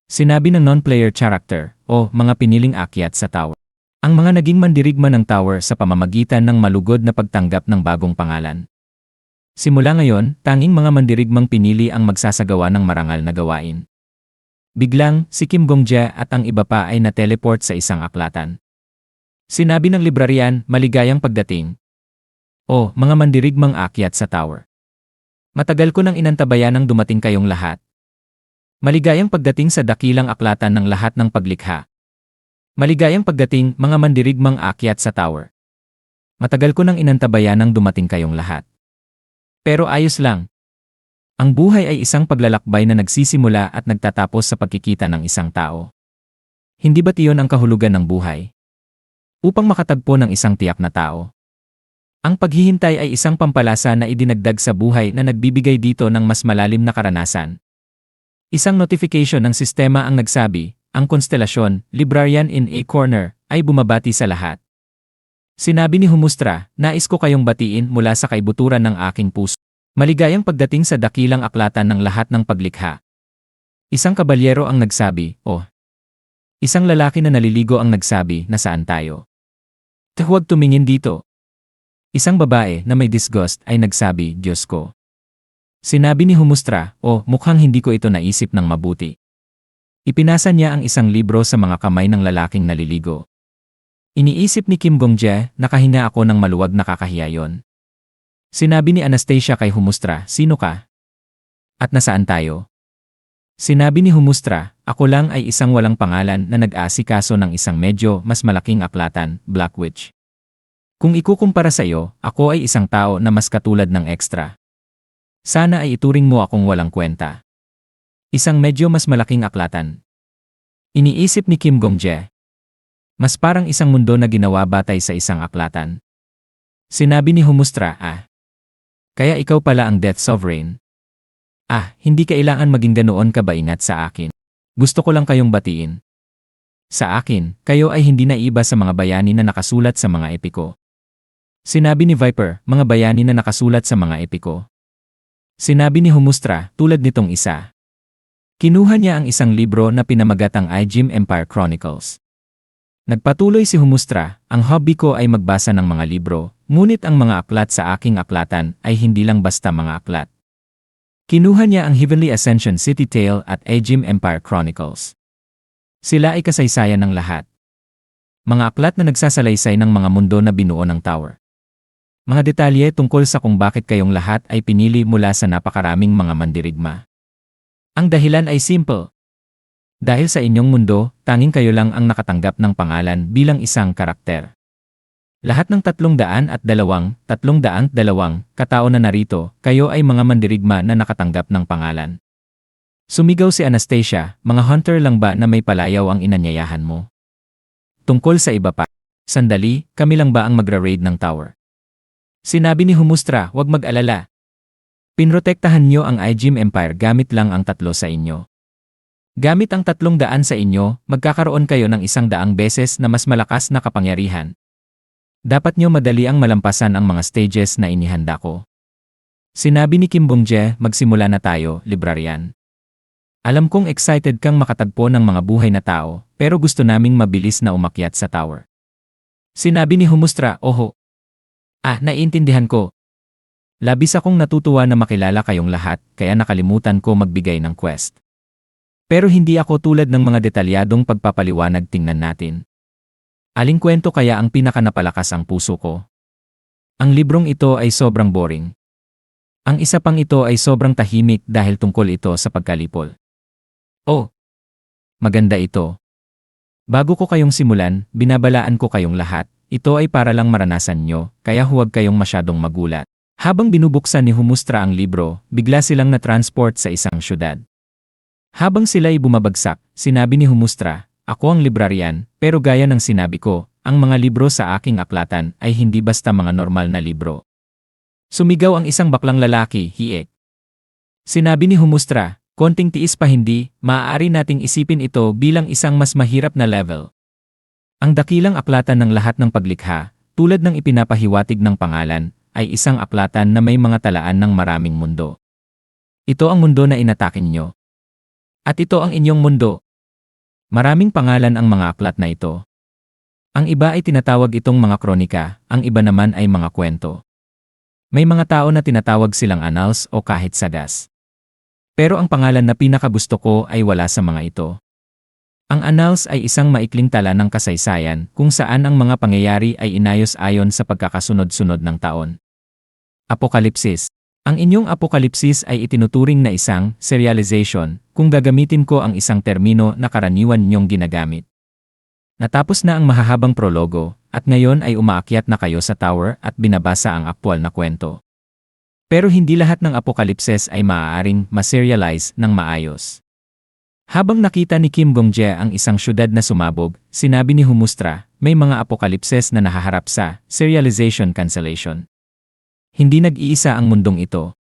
Sinabi ng non-player character, o mga piniling akyat sa tower. Ang mga naging mandirigma ng tower sa pamamagitan ng malugod na pagtanggap ng bagong pangalan. Simula ngayon, tanging mga mandirigmang pinili ang magsasagawa ng marangal na gawain. Biglang, si Kim Bong-jae at ang iba pa ay na-teleport sa isang aklatan. Sinabi ng librarian, maligayang pagdating. O, mga mandirigmang akyat sa tower. Matagal ko nang inantabayan ng dumating kayong lahat. Maligayang pagdating sa dakilang aklatan ng lahat ng paglikha. Maligayang pagdating, mga mandirigmang akyat sa tower. Matagal ko nang inantabayan ng dumating kayong lahat. Pero ayos lang. Ang buhay ay isang paglalakbay na nagsisimula at nagtatapos sa pagkikita ng isang tao. Hindi ba't iyon ang kahulugan ng buhay? Upang makatagpo ng isang tiyak na tao. Ang paghihintay ay isang pampalasa na idinagdag sa buhay na nagbibigay dito ng mas malalim na karanasan. Isang notification ng sistema ang nagsabi, ang konstelasyon, librarian in a corner, ay bumabati sa lahat. Sinabi ni Humustra, nais ko kayong batiin mula sa kaibuturan ng aking puso. Maligayang pagdating sa dakilang aklatan ng lahat ng paglikha. Isang kabalyero ang nagsabi, oh. Isang lalaki na naliligo ang nagsabi, nasaan tayo? Huwag tumingin dito. Isang babae na may disgust ay nagsabi, Diyos ko. Sinabi ni Humustra, oh, mukhang hindi ko ito naisip ng mabuti. Ipinasa niya ang isang libro sa mga kamay ng lalaking naliligo. Iniisip ni Kim Bong-jae, nakahinga ako ng maluwag na kakahiyayon. Sinabi ni Anastasia kay Humustra, sino ka? At nasaan tayo? Sinabi ni Humustra, ako lang ay isang walang pangalan na nag-aasikaso ng isang medyo mas malaking aklatan, Black Witch. Kung ikukumpara sa iyo, ako ay isang tao na mas katulad ng extra. Sana ay ituring mo akong walang kwenta. Isang medyo mas malaking aklatan. Iniisip ni Kim Bong-jae. Mas parang isang mundo na ginawa batay sa isang aklatan. Sinabi ni Humustra, kaya ikaw pala ang Death Sovereign. Hindi kailangan maging ganoon ka baingat sa akin. Gusto ko lang kayong batiin. Sa akin, kayo ay hindi naiba sa mga bayani na nakasulat sa mga epiko. Sinabi ni Viper, mga bayani na nakasulat sa mga epiko. Sinabi ni Humustra, tulad nitong isa. Kinuha niya ang isang libro na pinamagatang Aegim Empire Chronicles. Nagpatuloy si Humustra, ang hobby ko ay magbasa ng mga libro, ngunit ang mga aklat sa aking aklatan ay hindi lang basta mga aklat. Kinuha niya ang Heavenly Ascension City Tale at Aegim Empire Chronicles. Sila ay kasaysayan ng lahat. Mga aklat na nagsasalaysay ng mga mundo na binuo ng tower. Mga detalye tungkol sa kung bakit kayong lahat ay pinili mula sa napakaraming mga mandirigma. Ang dahilan ay simple. Dahil sa inyong mundo, tanging kayo lang ang nakatanggap ng pangalan bilang isang karakter. Lahat ng 302 katao na narito, kayo ay mga mandirigma na nakatanggap ng pangalan. Sumigaw si Anastasia, mga hunter lang ba na may palayaw ang inanyayahan mo? Tungkol sa iba pa. Sandali, kami lang ba ang magra-raid ng tower? Sinabi ni Humustra, huwag mag-alala. Pinrotektahan nyo ang iGym Empire gamit lang ang 3 sa inyo. Gamit ang 300 sa inyo, magkakaroon kayo ng 100 beses na mas malakas na kapangyarihan. Dapat nyo madali ang malampasan ang mga stages na inihanda ko. Sinabi ni Kim Bongjae, magsimula na tayo, librarian. Alam kong excited kang makatagpo ng mga buhay na tao, pero gusto naming mabilis na umakyat sa tower. Sinabi ni Humustra, oho. Naiintindihan ko. Labis akong natutuwa na makilala kayong lahat, kaya nakalimutan ko magbigay ng quest. Pero hindi ako tulad ng mga detalyadong pagpapaliwanag, tingnan natin. Aling kwento kaya ang pinakanapalakas ang puso ko? Ang librong ito ay sobrang boring. Ang isa pang ito ay sobrang tahimik dahil tungkol ito sa pagkalipol. Oh! Maganda ito. Bago ko kayong simulan, binabalaan ko kayong lahat, ito ay para lang maranasan nyo, kaya huwag kayong masyadong magulat. Habang binubuksan ni Humustra ang libro, bigla silang na-transport sa isang syudad. Habang sila'y bumabagsak, sinabi ni Humustra, ako ang librarian, pero gaya ng sinabi ko, ang mga libro sa aking aklatan ay hindi basta mga normal na libro. Sumigaw ang isang baklang lalaki, hiek. Sinabi ni Humustra, konting tiis pa hindi, maaari nating isipin ito bilang isang mas mahirap na level. Ang dakilang aklatan ng lahat ng paglikha, tulad ng ipinapahiwatig ng pangalan, ay isang aklatan na may mga talaan ng maraming mundo. Ito ang mundo na inatakin nyo. At ito ang inyong mundo. Maraming pangalan ang mga aklat na ito. Ang iba ay tinatawag itong mga kronika, ang iba naman ay mga kwento. May mga tao na tinatawag silang annals o kahit sagas. Pero ang pangalan na pinakagusto ko ay wala sa mga ito. Ang annals ay isang maikling tala ng kasaysayan kung saan ang mga pangyayari ay inayos-ayon sa pagkakasunod-sunod ng taon. Apokalipsis. Ang inyong apokalipsis ay itinuturing na isang serialization kung gagamitin ko ang isang termino na karaniwan ninyong ginagamit. Natapos na ang mahahabang prologo at ngayon ay umaakyat na kayo sa tower at binabasa ang aktwal na kwento. Pero hindi lahat ng apokalipsis ay maaaring ma-serialize ng maayos. Habang nakita ni Kim Bongjae ang isang syudad na sumabog, sinabi ni Humustra, may mga apokalipsis na nahaharap sa serialization cancellation. Hindi nag-iisa ang mundong ito.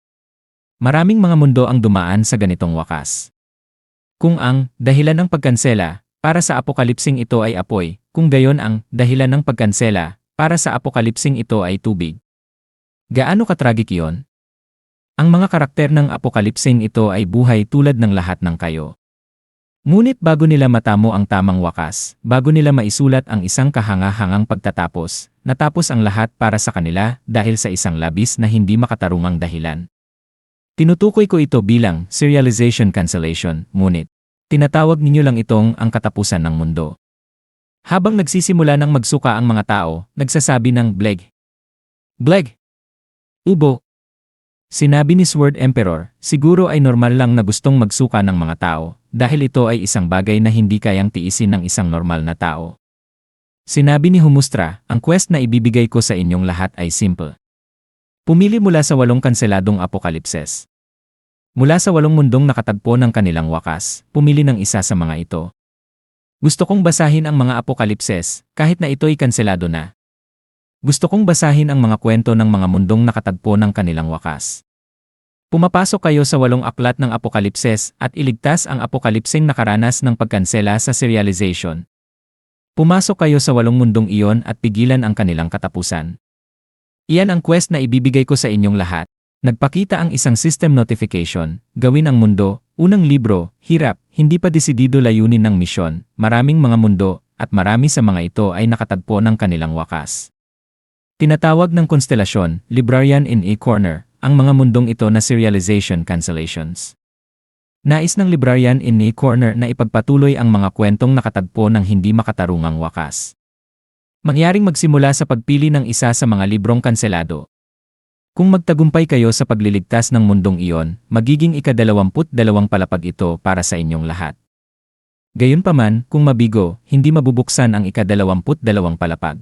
Maraming mga mundo ang dumaan sa ganitong wakas. Kung ang dahilan ng pagkansela para sa apokalipsing ito ay apoy, kung gayon ang dahilan ng pagkansela para sa apokalipsing ito ay tubig. Gaano katragik iyon? Ang mga karakter ng apokalipsing ito ay buhay tulad ng lahat ng kayo. Ngunit bago nila matamo ang tamang wakas, bago nila maisulat ang isang kahanga-hangang pagtatapos, natapos ang lahat para sa kanila dahil sa isang labis na hindi makatarungang dahilan. Tinutukoy ko ito bilang serialization cancellation, ngunit tinatawag ninyo lang itong ang katapusan ng mundo. Habang nagsisimula ng magsuka ang mga tao, nagsasabi ng bleg. Bleg! Ubo! Sinabi ni Sword Emperor, siguro ay normal lang na gustong magsuka ng mga tao, dahil ito ay isang bagay na hindi kayang tiisin ng isang normal na tao. Sinabi ni Humustra, ang quest na ibibigay ko sa inyong lahat ay simple. Pumili mula sa 8 kanseladong apokalipses. Mula sa 8 mundong nakatagpo ng kanilang wakas, pumili ng isa sa mga ito. Gusto kong basahin ang mga apokalipses, kahit na ito'y kanselado na. Gusto kong basahin ang mga kwento ng mga mundong nakatagpo ng kanilang wakas. Pumapasok kayo sa 8 aklat ng apokalipses at iligtas ang apokalipsing nakaranas ng pagkansela sa serialization. Pumasok kayo sa 8 mundong iyon at pigilan ang kanilang katapusan. Iyan ang quest na ibibigay ko sa inyong lahat. Nagpakita ang isang system notification, gawin ang mundo, unang libro, hirap, hindi pa desidido layunin ng misyon, maraming mga mundo, at marami sa mga ito ay nakatagpo ng kanilang wakas. Tinatawag ng konstelasyon, Librarian in a Corner, ang mga mundong ito na serialization cancellations. Nais ng Librarian in a Corner na ipagpatuloy ang mga kwentong nakatagpo ng hindi makatarungang wakas. Mangyaring magsimula sa pagpili ng isa sa mga librong kanselado. Kung magtagumpay kayo sa pagliligtas ng mundong iyon, magiging ika-22 palapag ito para sa inyong lahat. Gayunpaman, kung mabigo, hindi mabubuksan ang ika-22 palapag.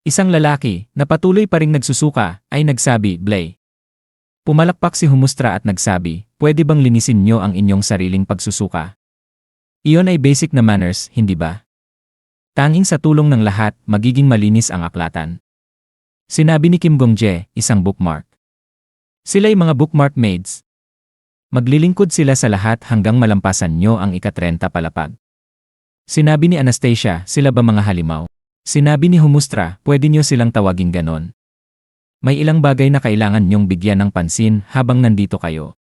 Isang lalaki, na patuloy pa ring nagsusuka, ay nagsabi, Blay. Pumalakpak si Humustra at nagsabi, pwede bang linisin nyo ang inyong sariling pagsusuka? Iyon ay basic na manners, hindi ba? Tanging sa tulong ng lahat, magiging malinis ang aklatan. Sinabi ni Kim Gong-jae, isang bookmark. Sila'y mga bookmark maids. Maglilingkod sila sa lahat hanggang malampasan nyo ang ika-30 palapag. Sinabi ni Anastasia, sila ba mga halimaw? Sinabi ni Humustra, pwede nyo silang tawaging ganon. May ilang bagay na kailangan nyong bigyan ng pansin habang nandito kayo.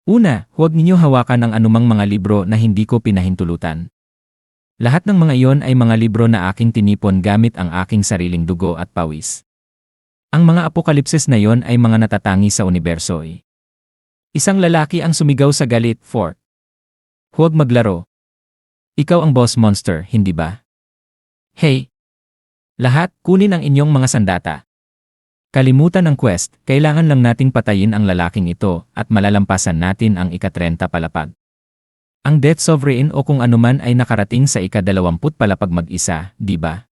Una, huwag ninyo hawakan ang anumang mga libro na hindi ko pinahintulutan. Lahat ng mga iyon ay mga libro na aking tinipon gamit ang aking sariling dugo at pawis. Ang mga apokalipsis na iyon ay mga natatangi sa universo. Isang lalaki ang sumigaw sa galit, Fort. Huwag maglaro. Ikaw ang boss monster, hindi ba? Hey! Lahat, kunin ang inyong mga sandata. Kalimutan ang quest, kailangan lang nating patayin ang lalaking ito at malalampasan natin ang ika-30 palapag. Ang Death Sovereign o kung anuman ay nakarating sa ika-20 palapag mag-isa, di ba?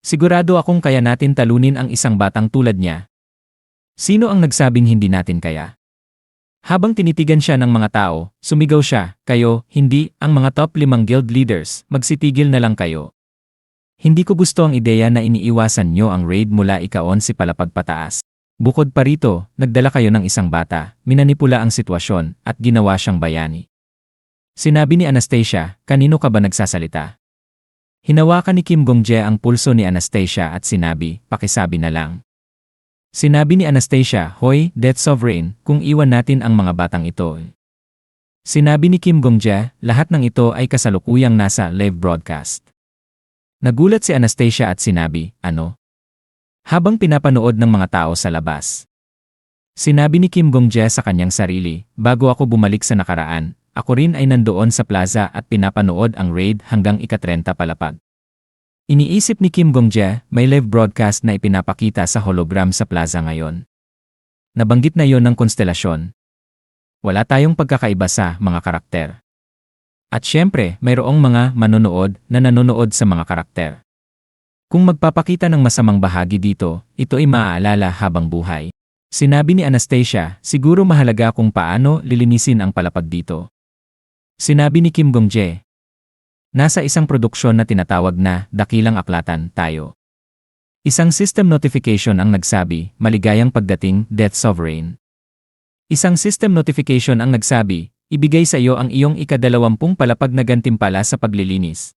Sigurado akong kaya natin talunin ang isang batang tulad niya. Sino ang nagsabing hindi natin kaya? Habang tinitigan siya ng mga tao, sumigaw siya, kayo, hindi, ang mga top 5 guild leaders, magsitigil na lang kayo. Hindi ko gusto ang ideya na iniiwasan nyo ang raid mula ika-11 palapag pataas. Bukod pa rito, nagdala kayo ng isang bata, minanipula ang sitwasyon, at ginawa siyang bayani. Sinabi ni Anastasia, kanino ka ba nagsasalita? Hinawakan ni Kim Gong-jae ang pulso ni Anastasia at sinabi, pakisabi na lang. Sinabi ni Anastasia, hoy, Death Sovereign, kung iwan natin ang mga batang ito. Sinabi ni Kim Gong-jae, lahat ng ito ay kasalukuyang nasa live broadcast. Nagulat si Anastasia at sinabi, ano? Habang pinapanood ng mga tao sa labas. Sinabi ni Kim Gong-jae sa kanyang sarili, bago ako bumalik sa nakaraan, ako rin ay nandoon sa plaza at pinapanood ang raid hanggang ika-30 palapag. Iniisip ni Kim Gong-jae, may live broadcast na ipinapakita sa hologram sa plaza ngayon. Nabanggit na yon ng konstelasyon. Wala tayong pagkakaiba sa mga karakter. At syempre, mayroong mga manonood na nanonood sa mga karakter. Kung magpapakita ng masamang bahagi dito, ito ay maaalala habang buhay. Sinabi ni Anastasia, siguro mahalaga kung paano lilinisin ang palapag dito. Sinabi ni Kim Gong-jae, nasa isang produksyon na tinatawag na Dakilang Aklatan tayo. Isang system notification ang nagsabi, maligayang pagdating, Death Sovereign. Isang system notification ang nagsabi, ibigay sa iyo ang iyong ika-20 palapag na gantimpala sa paglilinis.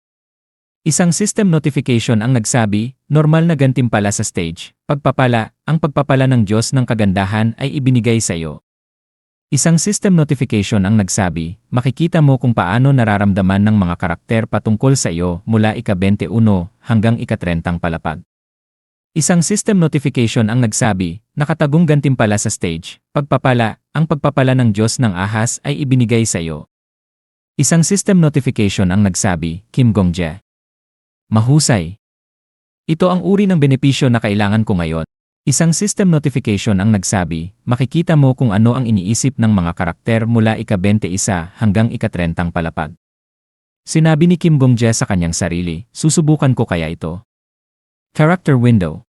Isang system notification ang nagsabi, normal na gantimpala sa stage, pagpapala, ang pagpapala ng Diyos ng kagandahan ay ibinigay sa iyo. Isang system notification ang nagsabi, makikita mo kung paano nararamdaman ng mga karakter patungkol sa iyo mula ika-21 hanggang ika-30 palapag. Isang system notification ang nagsabi, nakatagong gantimpala sa stage, pagpapala, ang pagpapala ng Diyos ng ahas ay ibinigay sa iyo. Isang system notification ang nagsabi, Kim Gong-jae. Mahusay. Ito ang uri ng benepisyo na kailangan ko ngayon. Isang system notification ang nagsabi, makikita mo kung ano ang iniisip ng mga karakter mula ika-21 hanggang ika-30 palapag. Sinabi ni Kim Gong-jae sa kanyang sarili, susubukan ko kaya ito. Character window.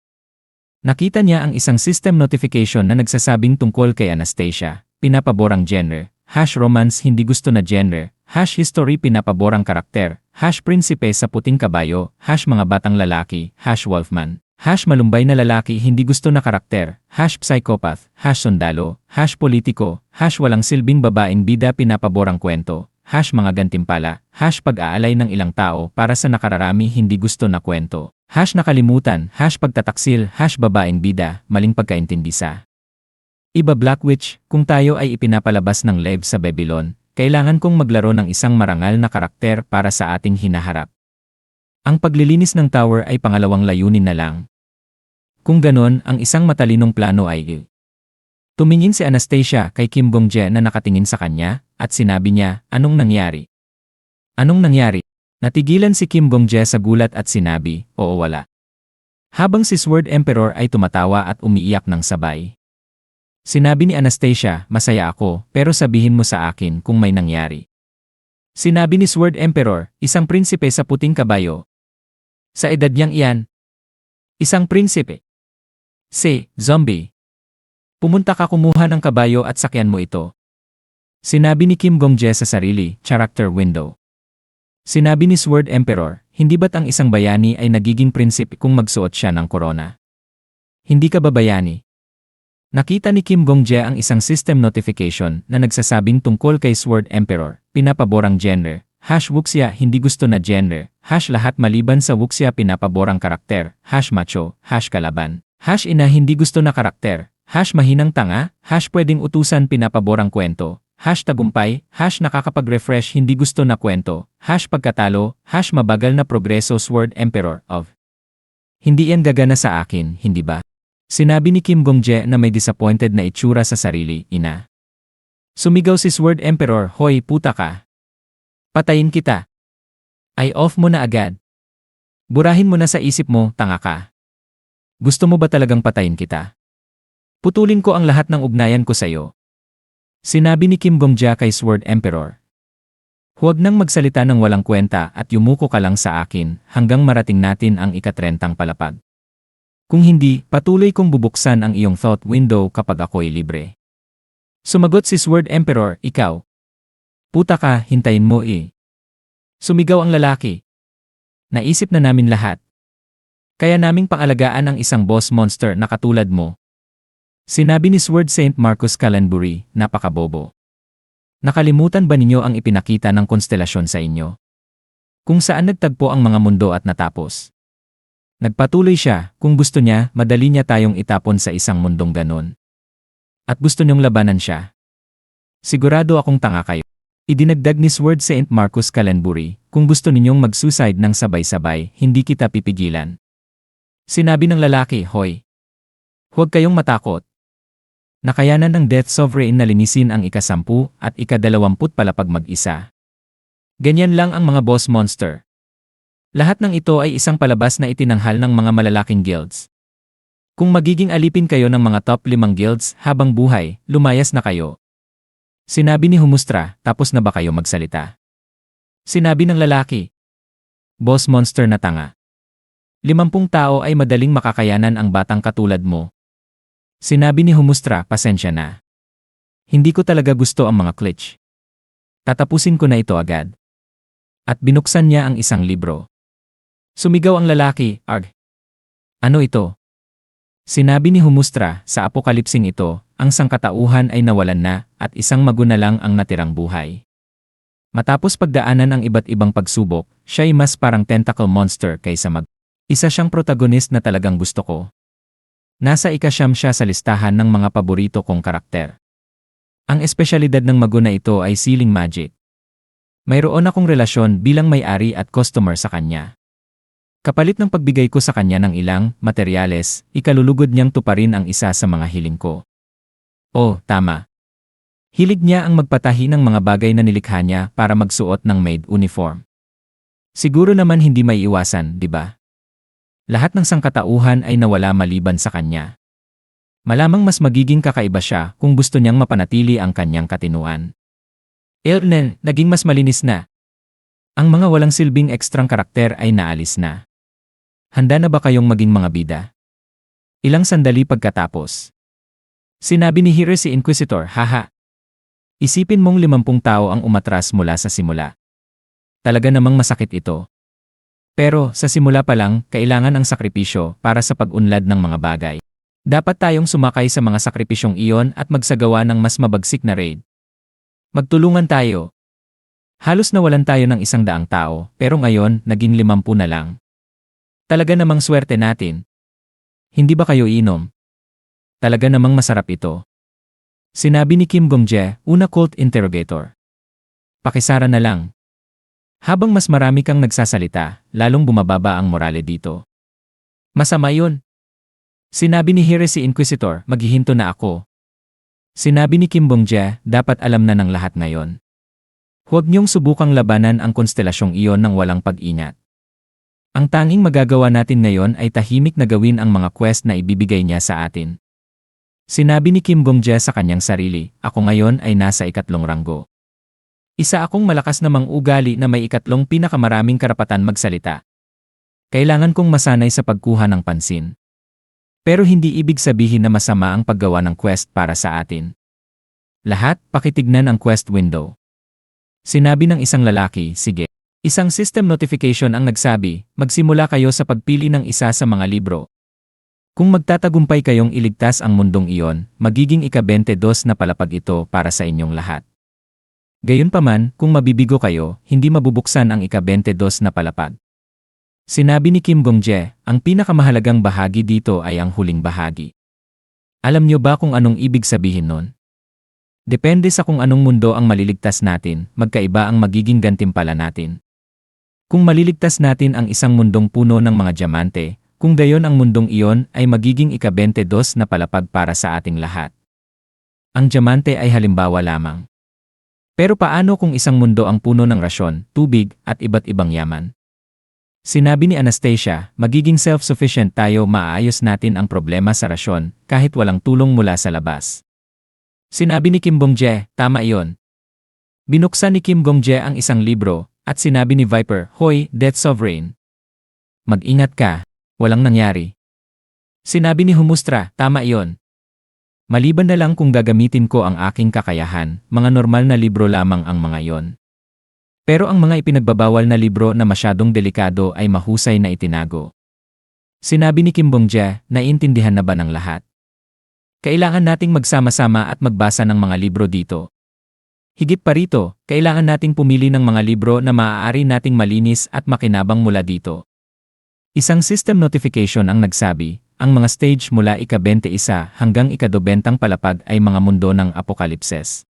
Nakita niya ang isang system notification na nagsasabing tungkol kay Anastasia, pinapaborang genre, #romance hindi gusto na genre, #history pinapaborang karakter, #prinsipe sa puting kabayo, #mga batang lalaki, #wolfman. #malumbay na lalaki hindi gusto na karakter, #psychopath, #sundalo, #politiko, #walang silbing babaeng bida pinapaborang kwento, #mga gantimpala, #pag-aalay ng ilang tao para sa nakararami hindi gusto na kwento, #nakalimutan, #pagtataksil, #babaeng bida, maling pagkaintindi sa iba. Black Witch, kung tayo ay ipinapalabas ng live sa Babylon, kailangan kong maglaro ng isang marangal na karakter para sa ating hinaharap. Ang paglilinis ng tower ay pangalawang layunin na lang. Kung ganon, ang isang matalinong plano ay tumingin si Anastasia kay Kim Gong-jae na nakatingin sa kanya, at sinabi niya, anong nangyari? Anong nangyari? Natigilan si Kim Gong-jae sa gulat at sinabi, oo wala. Habang si Sword Emperor ay tumatawa at umiiyak ng sabay. Sinabi ni Anastasia, masaya ako, pero sabihin mo sa akin kung may nangyari. Sinabi ni Sword Emperor, isang prinsipe sa puting kabayo. Sa edad niyang iyan, isang prinsipe. Zombie. Pumunta ka kumuha ng kabayo at sakyan mo ito. Sinabi ni Kim Gong-jae sa sarili, character window. Sinabi ni Sword Emperor, hindi ba't ang isang bayani ay nagiging prinsipe kung magsuot siya ng korona? Hindi ka ba bayani? Nakita ni Kim Gong-jae ang isang system notification na nagsasabing tungkol kay Sword Emperor, pinapaborang gender, #wuxia hindi gusto na gender, #lahat maliban sa wuxia pinapaborang karakter, #macho, #kalaban, #ina hindi gusto na karakter, #mahinang tanga, #pwedeng utusan pinapaborang kwento, #tagumpay, #nakakapag-refresh hindi gusto na kwento, #pagkatalo, #mabagal na progreso Sword Emperor of. Hindi yan gagana sa akin, hindi ba? Sinabi ni Kim Gong-jae na may disappointed na itsura sa sarili, ina. Sumigaw si Sword Emperor, hoy puta ka. Patayin kita. Ay off mo na agad. Burahin mo na sa isip mo, tanga ka. Gusto mo ba talagang patayin kita? Putulin ko ang lahat ng ugnayan ko sa'yo. Sinabi ni Kim Gong-jae kay Sword Emperor. Huwag nang magsalita ng walang kwenta at yumuko ka lang sa akin hanggang marating natin ang ika-30 palapag. Kung hindi, patuloy kong bubuksan ang iyong thought window kapag ako'y libre. Sumagot si Sword Emperor, ikaw. Puta ka, hintayin mo eh. Sumigaw ang lalaki. Naisip na namin lahat. Kaya naming pangalagaan ang isang boss monster na katulad mo. Sinabi ni Sword Saint Marcus Calanbury, napakabobo. Nakalimutan ba ninyo ang ipinakita ng konstelasyon sa inyo? Kung saan nagtagpo ang mga mundo at natapos. Nagpatuloy siya, kung gusto niya, madali niya tayong itapon sa isang mundong ganon. At gusto niyong labanan siya. Sigurado akong tanga kayo. Idinagdag ni Sword Saint Marcus Calanbury, kung gusto ninyong mag-suicide ng sabay-sabay, hindi kita pipigilan. Sinabi ng lalaki, hoy. Huwag kayong matakot. Nakayanan ng Death Sovereign na linisin ang ika-10 at ika-20 palapag mag-isa. Ganyan lang ang mga boss monster. Lahat ng ito ay isang palabas na itinanghal ng mga malalaking guilds. Kung magiging alipin kayo ng mga top 5 guilds habang buhay, lumayas na kayo. Sinabi ni Humustra, tapos na ba kayo magsalita? Sinabi ng lalaki. Boss monster na tanga. 50 tao ay madaling makakayanan ang batang katulad mo. Sinabi ni Humustra, pasensya na. Hindi ko talaga gusto ang mga glitch. Tatapusin ko na ito agad. At binuksan niya ang isang libro. Sumigaw ang lalaki, arg. Ano ito? Sinabi ni Humustra, sa apokalipsing ito, ang sangkatauhan ay nawalan na at isang maguna lang ang natirang buhay. Matapos pagdaanan ang iba't ibang pagsubok, siya ay mas parang tentacle monster kaysa Isa siyang protagonist na talagang gusto ko. Nasa ika-9 siya sa listahan ng mga paborito kong karakter. Ang espesyalidad ng maguna ito ay sealing magic. Mayroon akong relasyon bilang may-ari at customer sa kanya. Kapalit ng pagbigay ko sa kanya ng ilang materyales, ikalulugod niyang tuparin ang isa sa mga hiling ko. Oh, tama. Hilig niya ang magpatahi ng mga bagay na nilikha niya para magsuot ng maid uniform. Siguro naman hindi may iwasan, di ba? Lahat ng sangkatauhan ay nawala maliban sa kanya. Malamang mas magiging kakaiba siya kung gusto niyang mapanatili ang kanyang katinuan. Elnen, naging mas malinis na. Ang mga walang silbing ekstrang karakter ay naalis na. Handa na ba kayong maging mga bida? Ilang sandali pagkatapos. Sinabi ni Hiro si Inquisitor, haha. Isipin mong 50 tao ang umatras mula sa simula. Talaga namang masakit ito. Pero sa simula pa lang, kailangan ang sakripisyo para sa pag-unlad ng mga bagay. Dapat tayong sumakay sa mga sakripisyong iyon at magsagawa ng mas mabagsik na raid. Magtulungan tayo. Halos nawalan tayo ng 100 tao, pero ngayon, naging 50 na lang. Talaga namang swerte natin. Hindi ba kayo inom? Talaga namang masarap ito. Sinabi ni Kim Gong-jae, una cult interrogator. Pakisara na lang. Habang mas marami kang nagsasalita, lalong bumababa ang morale dito. Masama yun. Sinabi ni Hiro si Inquisitor, maghihinto na ako. Sinabi ni Kim Gong-jae, dapat alam na ng lahat ngayon. Huwag niyong subukang labanan ang konstelasyong iyon ng walang pag-ingat. Ang tanging magagawa natin ngayon ay tahimik na gawin ang mga quest na ibibigay niya sa atin. Sinabi ni Kim Gong-jae sa kanyang sarili, ako ngayon ay nasa 3 ranggo. Isa akong malakas na mang-ugali na may ikatlong pinakamaraming karapatan magsalita. Kailangan kong masanay sa pagkuha ng pansin. Pero hindi ibig sabihin na masama ang paggawa ng quest para sa atin. Lahat, pakitignan ang quest window. Sinabi ng isang lalaki, sige. Isang system notification ang nagsabi, magsimula kayo sa pagpili ng isa sa mga libro. Kung magtatagumpay kayong iligtas ang mundong iyon, magiging ika-22 na palapag ito para sa inyong lahat. Gayunpaman, kung mabibigo kayo, hindi mabubuksan ang ika-22 na palapag. Sinabi ni Kim Gong-jae, ang pinakamahalagang bahagi dito ay ang huling bahagi. Alam niyo ba kung anong ibig sabihin nun? Depende sa kung anong mundo ang maliligtas natin, magkaiba ang magiging gantimpala natin. Kung maliligtas natin ang isang mundong puno ng mga diamante, kung gayon ang mundong iyon ay magiging ika-22 na palapag para sa ating lahat. Ang diamante ay halimbawa lamang. Pero paano kung isang mundo ang puno ng rasyon, tubig, at iba't ibang yaman? Sinabi ni Anastasia, magiging self-sufficient tayo, maaayos natin ang problema sa rasyon kahit walang tulong mula sa labas. Sinabi ni Kim Gong-jae, tama iyon. Binuksan ni Kim Gong-jae ang isang libro, at sinabi ni Viper, hoy, Death Sovereign. Mag-ingat ka, walang nangyari. Sinabi ni Humustra, tama iyon. Maliban na lang kung gagamitin ko ang aking kakayahan, mga normal na libro lamang ang mga iyon. Pero ang mga ipinagbabawal na libro na masyadong delikado ay mahusay na itinago. Sinabi ni Kim Gong-jae, naiintindihan na ba ng lahat? Kailangan nating magsama-sama at magbasa ng mga libro dito. Higit pa rito, kailangan nating pumili ng mga libro na maaari nating malinis at makinabang mula dito. Isang system notification ang nagsabi, ang mga stage mula ika-21 hanggang ika-20 palapag ay mga mundo ng apokalipses.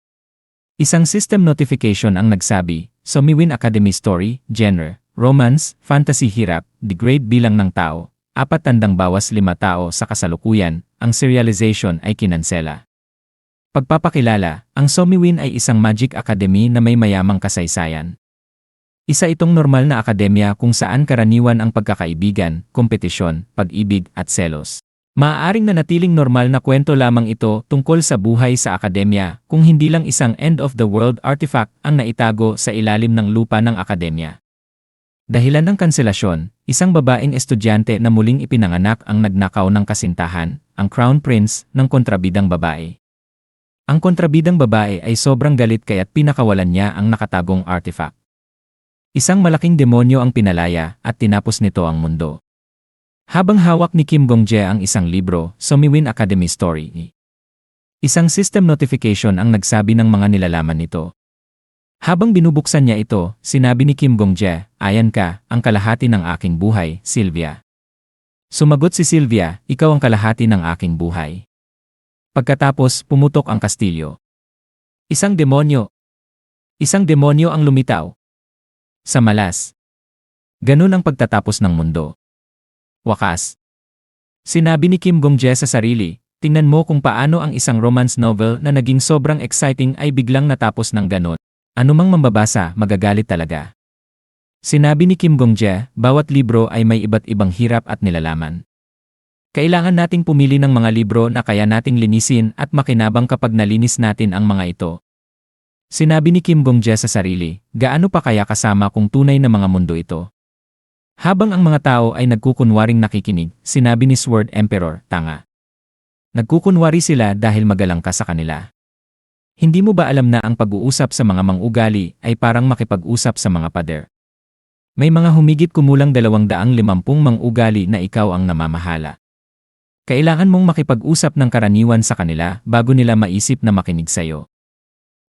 Isang system notification ang nagsabi, Somiwin Academy Story, Genre, Romance, Fantasy Hirap, Degrade bilang ng tao, 400 bawas 5 tao sa kasalukuyan, ang serialization ay kinansela. Pagpapakilala, ang Somiwin ay isang magic academy na may mayamang kasaysayan. Isa itong normal na akademya kung saan karaniwan ang pagkakaibigan, kompetisyon, pag-ibig at selos. Maaaring nanatiling normal na kwento lamang ito tungkol sa buhay sa akademya kung hindi lang isang end-of-the-world artifact ang naitago sa ilalim ng lupa ng akademya. Dahilan ng kanselasyon, isang babaeng estudyante na muling ipinanganak ang nagnakaw ng kasintahan, ang Crown Prince, ng kontrabidang babae. Ang kontrabidang babae ay sobrang galit kaya't pinakawalan niya ang nakatagong artifact. Isang malaking demonyo ang pinalaya at tinapos nito ang mundo. Habang hawak ni Kim Gong-jae ang isang libro, Somiwin Academy Story, isang system notification ang nagsabi ng mga nilalaman nito. Habang binubuksan niya ito, sinabi ni Kim Gong-jae, ayan ka, ang kalahati ng aking buhay, Sylvia. Sumagot si Sylvia, ikaw ang kalahati ng aking buhay. Pagkatapos, pumutok ang kastilyo. Isang demonyo ang lumitaw. Sa malas. Ganun ang pagtatapos ng mundo. Wakas. Sinabi ni Kim Gong-jae sa sarili, tingnan mo kung paano ang isang romance novel na naging sobrang exciting ay biglang natapos ng ganun. Anumang mambabasa, magagalit talaga. Sinabi ni Kim Gong-jae, bawat libro ay may iba't ibang hirap at nilalaman. Kailangan nating pumili ng mga libro na kaya nating linisin at makinabang kapag nalinis natin ang mga ito. Sinabi ni Kim Gong-jae sa sarili, gaano pa kaya kasama kung tunay na mga mundo ito? Habang ang mga tao ay nagkukunwaring nakikinig, sinabi ni Sword Emperor, tanga. Nagkukunwari sila dahil magalang ka sa kanila. Hindi mo ba alam na ang pag-uusap sa mga mang-ugali ay parang makipag-usap sa mga pader? May mga humigit kumulang 250 mang-ugali na ikaw ang namamahala. Kailangan mong makipag-usap ng karaniwan sa kanila bago nila maisip na makinig sa'yo.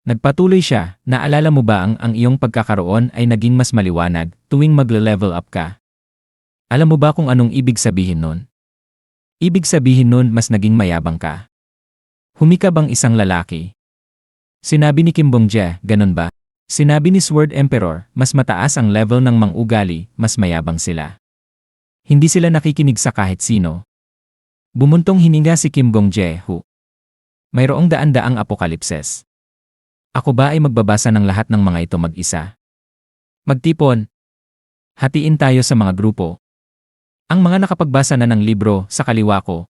Nagpatuloy siya, naalala mo ba ang iyong pagkakaroon ay naging mas maliwanag tuwing magle-level up ka? Alam mo ba kung anong ibig sabihin nun? Ibig sabihin nun mas naging mayabang ka. Humikab ang isang lalaki. Sinabi ni Kim Gong-jae, ganun ba? Sinabi ni Sword Emperor, mas mataas ang level ng mang-ugali, mas mayabang sila. Hindi sila nakikinig sa kahit sino. Bumuntong hininga si Kim Gong-jae, mayroong daan-daang apokalipses. Ako ba ay magbabasa ng lahat ng mga ito mag-isa? Magtipon. Hatiin tayo sa mga grupo. Ang mga nakapagbasa na ng libro sa kaliwa ko.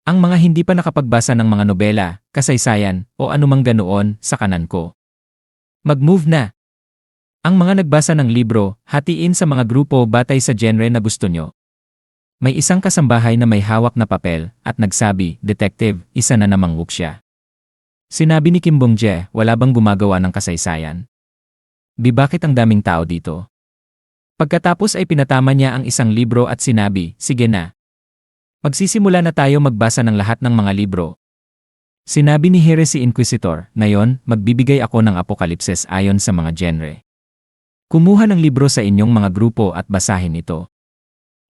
Ang mga hindi pa nakapagbasa ng mga nobela, kasaysayan, o anumang ganoon sa kanan ko. Mag-move na! Ang mga nagbasa ng libro, hatiin sa mga grupo batay sa genre na gusto nyo. May isang kasambahay na may hawak na papel at nagsabi, "Detective, isa na namang wuxia." Sinabi ni Kim Bong-jae, "Wala bang gumagawa ng kasaysayan? Bakit ang daming tao dito?" Pagkatapos ay pinatama niya ang isang libro at sinabi, "Sige na. Magsisimula na tayo magbasa ng lahat ng mga libro." Sinabi ni Heresy Inquisitor, "Ngayon, magbibigay ako ng apokalipsis ayon sa mga genre. Kumuha ng libro sa inyong mga grupo at basahin ito.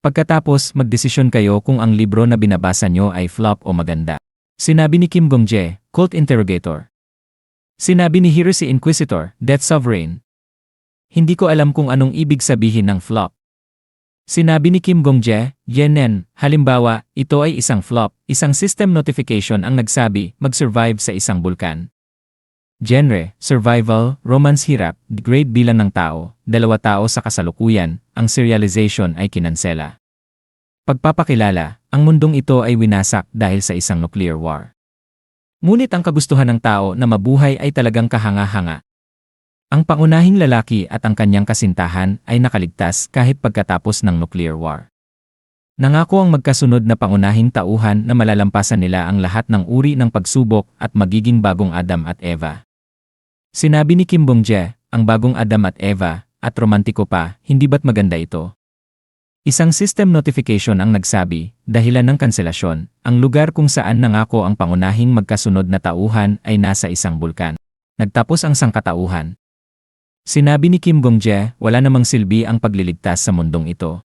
Pagkatapos, magdesisyon kayo kung ang libro na binabasa nyo ay flop o maganda." Sinabi ni Kim Bong-jae, Cult Interrogator. Sinabi ni Heresy Inquisitor, "Death Sovereign. Hindi ko alam kung anong ibig sabihin ng flop." Sinabi ni Kim Bong-jae, "Yenen, halimbawa, ito ay isang flop, isang system notification ang nagsabi, mag-survive sa isang bulkan. Genre, survival, romance hirap, grade bilang ng tao, 2 tao sa kasalukuyan, ang serialization ay kinansela. Pagpapakilala, ang mundong ito ay winasak dahil sa isang nuclear war. Ngunit ang kagustuhan ng tao na mabuhay ay talagang kahanga-hanga. Ang pangunahing lalaki at ang kanyang kasintahan ay nakaligtas kahit pagkatapos ng nuclear war. Nangako ang magkasunod na pangunahing tauhan na malalampasan nila ang lahat ng uri ng pagsubok at magiging bagong Adam at Eva." Sinabi ni Kim Bong-jae, "Ang bagong Adam at Eva, at romantiko pa, hindi ba't maganda ito?" Isang system notification ang nagsabi, dahilan ng kanselasyon, ang lugar kung saan nangako ang pangunahing magkasunod na tauhan ay nasa isang bulkan. Nagtapos ang sangkatauhan. Sinabi ni Kim Bong-jae, "Wala namang silbi ang pagliligtas sa mundong ito.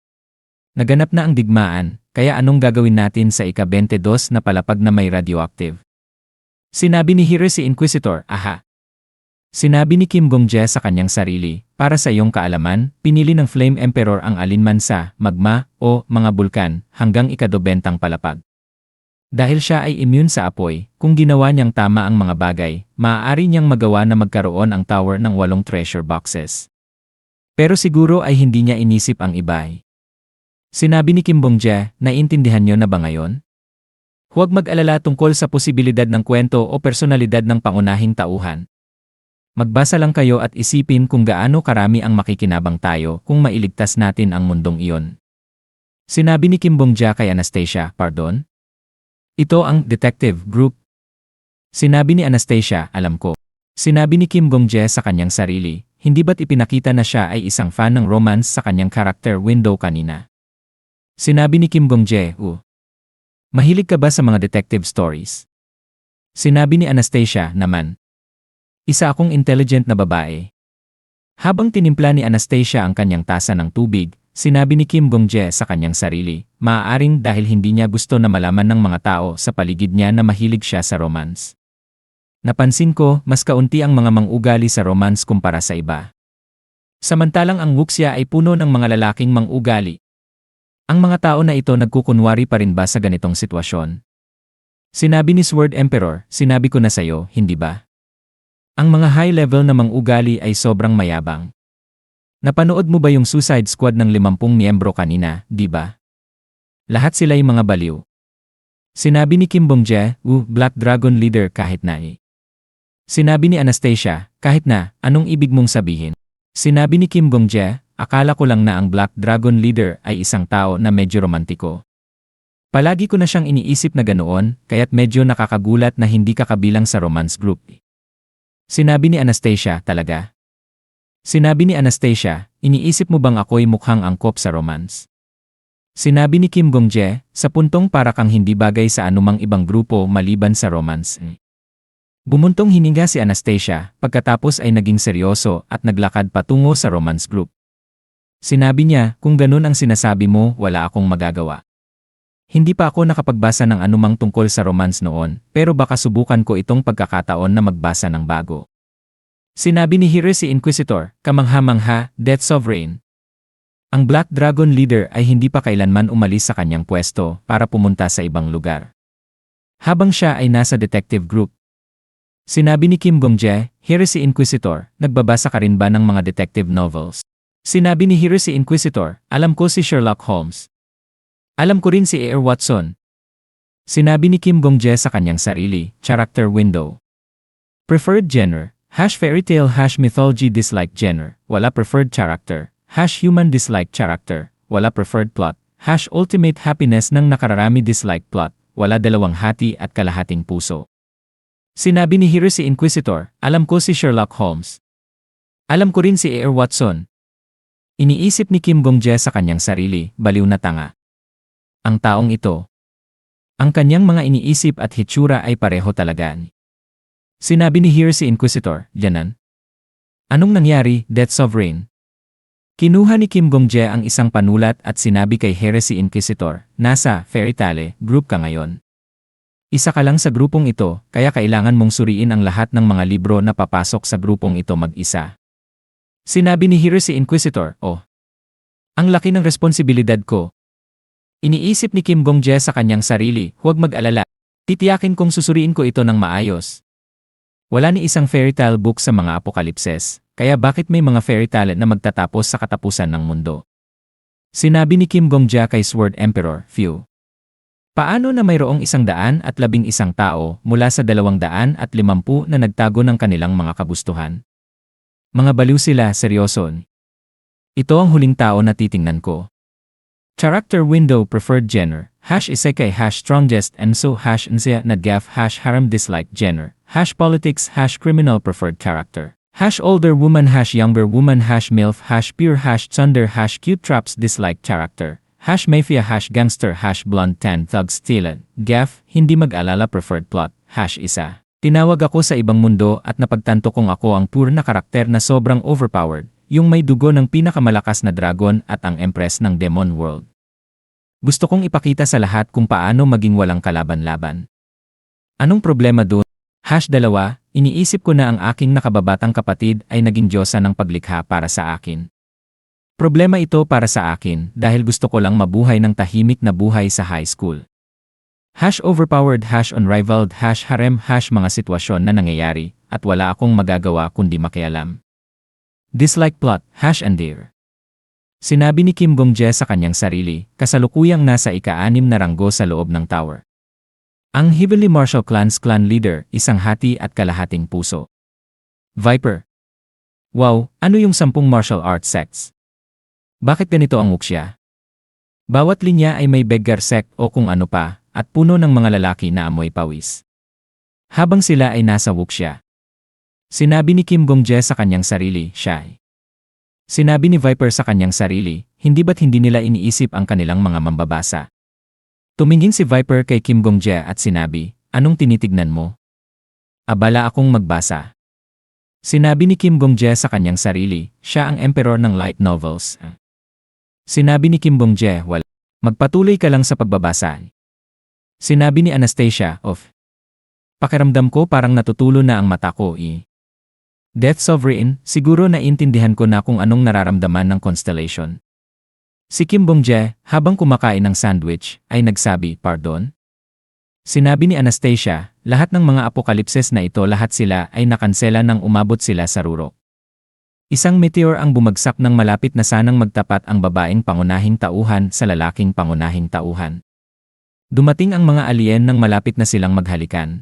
Naganap na ang digmaan, kaya anong gagawin natin sa ika-22 na palapag na may radioactive?" Sinabi ni Heresy Inquisitor, "Aha." Sinabi ni Kim Bong-jae sa kanyang sarili, "Para sa iyong kaalaman, pinili ng Flame Emperor ang alinman sa magma o mga bulkan hanggang ika-20 palapag. Dahil siya ay immune sa apoy, kung ginawa niyang tama ang mga bagay, maaari niyang magawa na magkaroon ang tower ng 8 treasure boxes. Pero siguro ay hindi niya inisip ang iba." Sinabi ni Kim Bong-jae, "Naiintindihan niyo na ba ngayon? Huwag mag-alala tungkol sa posibilidad ng kwento o personalidad ng pangunahing tauhan. Magbasa lang kayo at isipin kung gaano karami ang makikinabang tayo kung mailigtas natin ang mundong iyon." Sinabi ni Kim Bong-jae kay Anastasia, "Pardon? Ito ang detective group." Sinabi ni Anastasia, "Alam ko." Sinabi ni Kim Bong-jae sa kanyang sarili, hindi ba't ipinakita na siya ay isang fan ng romance sa kanyang character window kanina? Sinabi ni Kim Bong-jae, "Mahilig ka ba sa mga detective stories?" Sinabi ni Anastasia naman, "Isa akong intelligent na babae." Habang tinimpla ni Anastasia ang kanyang tasa ng tubig, sinabi ni Kim Bong-jae sa kanyang sarili, maaaring dahil hindi niya gusto na malaman ng mga tao sa paligid niya na mahilig siya sa romance. "Napansin ko, mas kaunti ang mga mang-ugali sa romance kumpara sa iba. Samantalang ang wuxia ay puno ng mga lalaking mang-ugali. Ang mga tao na ito nagkukunwari pa rin ba sa ganitong sitwasyon?" Sinabi ni Sword Emperor, "Sinabi ko na sayo, hindi ba? Ang mga high-level na mang-ugali ay sobrang mayabang. Napanood mo ba yung Suicide Squad ng 50 miyembro kanina, di ba? Lahat sila'y mga baliw." Sinabi ni Kim Bong-jae, Black Dragon Leader kahit na Sinabi ni Anastasia, "Kahit na, anong ibig mong sabihin?" Sinabi ni Kim Bong-jae, "Akala ko lang na ang Black Dragon Leader ay isang tao na medyo romantiko. Palagi ko na siyang iniisip na ganoon, kaya't medyo nakakagulat na hindi ka kabilang sa romance group." Sinabi ni Anastasia, "Talaga?" Sinabi ni Anastasia, "Iniisip mo bang ako'y mukhang angkop sa romance?" Sinabi ni Kim Bong-jae, sa puntong para kang hindi bagay sa anumang ibang grupo maliban sa romance. Bumuntong hininga si Anastasia, pagkatapos ay naging seryoso at naglakad patungo sa romance group. Sinabi niya, "Kung ganun ang sinasabi mo, wala akong magagawa. Hindi pa ako nakapagbasa ng anumang tungkol sa romance noon, pero baka subukan ko itong pagkakataon na magbasa ng bago." Sinabi ni Heresy Inquisitor, "Kamangha-mangha, Death Sovereign." Ang Black Dragon Leader ay hindi pa kailanman umalis sa kanyang pwesto para pumunta sa ibang lugar. Habang siya ay nasa detective group. Sinabi ni Kim Bong-jae, "Heresy Inquisitor, nagbabasa ka rin ba ng mga detective novels?" Sinabi ni Heresy Inquisitor, "Alam ko si Sherlock Holmes. Alam ko rin si A.R. Watson." Sinabi ni Kim Bong-jae sa kanyang sarili, character window. Preferred genre, Hash fairytale hash mythology dislike genre, wala preferred character. Hash human dislike character, wala preferred plot. Hash ultimate happiness ng nakararami dislike plot, wala dalawang hati at kalahating puso. Sinabi ni Hero si Inquisitor, alam ko si Sherlock Holmes. Alam ko rin si A.R. Watson. Iniisip ni Kim Gong-jae sa kanyang sarili, baliw na tanga. Ang taong ito. Ang kanyang mga iniisip at hitsura ay pareho talaga. Sinabi ni Hero si Inquisitor, Janan. Anong nangyari, Death Sovereign? Kinuha ni Kim Gong-jae ang isang panulat at sinabi kay Hero si Inquisitor, nasa Fairytale group ka ngayon. Isa ka lang sa grupong ito, kaya kailangan mong suriin ang lahat ng mga libro na papasok sa grupong ito mag-isa. Sinabi ni Hero si Inquisitor, oh. Ang laki ng responsibilidad ko. Iniisip ni Kim Gong-jae sa kanyang sarili, huwag mag-alala. Titiyakin kong susuriin ko ito ng maayos. Wala ni isang fairytale book sa mga apokalipses, kaya bakit may mga fairytale na magtatapos sa katapusan ng mundo? Sinabi ni Kim Gong-jae kay Sword Emperor, Phew. Paano na mayroong 111 tao mula sa 250 na nagtago ng kanilang mga kagustuhan? Mga baliw sila, seryoso. Ito ang huling tao na titingnan ko. Character window preferred genre, hash isekai hash strongest and so hash nsea nadgaf hash harem dislike genre, hash politics hash criminal preferred character, hash older woman hash younger woman hash milf hash pure hash thunder hash cute traps dislike character, hash mafia hash gangster hash blonde tan thug stealer, gaf, hindi mag-alala preferred plot, hash isa. Tinawag ako sa ibang mundo at napagtanto kong ako ang pure na karakter na sobrang overpowered, yung may dugo ng pinakamalakas na dragon at ang empress ng Demon World. Gusto kong ipakita sa lahat kung paano maging walang kalaban-laban. Anong problema doon? Hash 2, iniisip ko na ang aking nakababatang kapatid ay naging diyosa ng paglikha para sa akin. Problema ito para sa akin dahil gusto ko lang mabuhay ng tahimik na buhay sa high school. Hash overpowered hash unrivaled hash harem hash mga sitwasyon na nangyayari at wala akong magagawa kundi makialam. Dislike plot, hash Andir. Sinabi ni Kim Gong-jae sa kanyang sarili, kasalukuyang nasa ika-6 na ranggo sa loob ng tower. Ang Heavenly Martial Clan's clan leader, isang hati at kalahating puso. Viper. Wow, ano yung 10 martial arts sects? Bakit ganito ang wuxia? Bawat linya ay may beggar sect o kung ano pa, at puno ng mga lalaki na amoy pawis. Habang sila ay nasa wuxia. Sinabi ni Kim Gong-jae sa kanyang sarili, shy. Sinabi ni Viper sa kanyang sarili, hindi ba't hindi nila iniisip ang kanilang mga mambabasa? Tumingin si Viper kay Kim Gong-jae at sinabi, anong tinitignan mo? Abala akong magbasa. Sinabi ni Kim Gong-jae sa kanyang sarili, siya ang emperor ng light novels. Sinabi ni Kim Gong-jae, wala. Magpatuloy ka lang sa pagbabasa. Sinabi ni Anastasia, pakiramdam ko parang natutulo na ang mata ko Death Sovereign, siguro naintindihan ko na kung anong nararamdaman ng Constellation. Si Kim Gong-jae, habang kumakain ng sandwich, ay nagsabi, pardon? Sinabi ni Anastasia, lahat ng mga apokalipses na ito lahat sila ay nakansela nang umabot sila sa rurok. Isang meteor ang bumagsak ng malapit na sanang magtapat ang babaeng pangunahing tauhan sa lalaking pangunahing tauhan. Dumating ang mga alien nang malapit na silang maghalikan.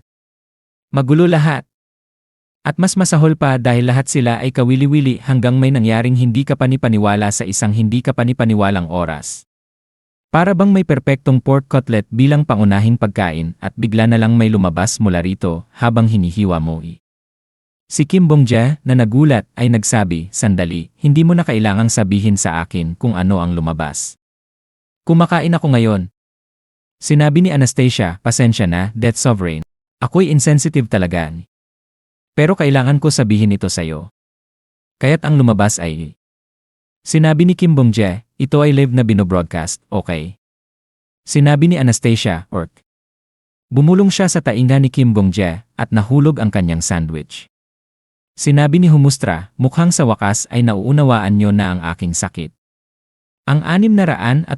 Magulo lahat. At mas masahol pa dahil lahat sila ay kawili-wili hanggang may nangyaring hindi ka panipaniwala sa isang hindi ka panipaniwalang oras. Para bang may perpektong pork cutlet bilang pangunahing pagkain at bigla na lang may lumabas mula rito habang hinihiwa mo Si Kim Gong-jae na nagulat ay nagsabi, sandali, hindi mo na kailangang sabihin sa akin kung ano ang lumabas. Kumakain ako ngayon. Sinabi ni Anastasia, pasensya na, Death Sovereign. Ako'y insensitive talaga. Pero kailangan ko sabihin ito sa'yo. Kaya't ang lumabas ay... Sinabi ni Kim Gong-jae, ito ay live na binobroadcast, okay? Sinabi ni Anastasia, ork. Bumulong siya sa tainga ni Kim Gong-jae at nahulog ang kanyang sandwich. Sinabi ni Humustra, mukhang sa wakas ay nauunawaan nyo na ang aking sakit. Ang 683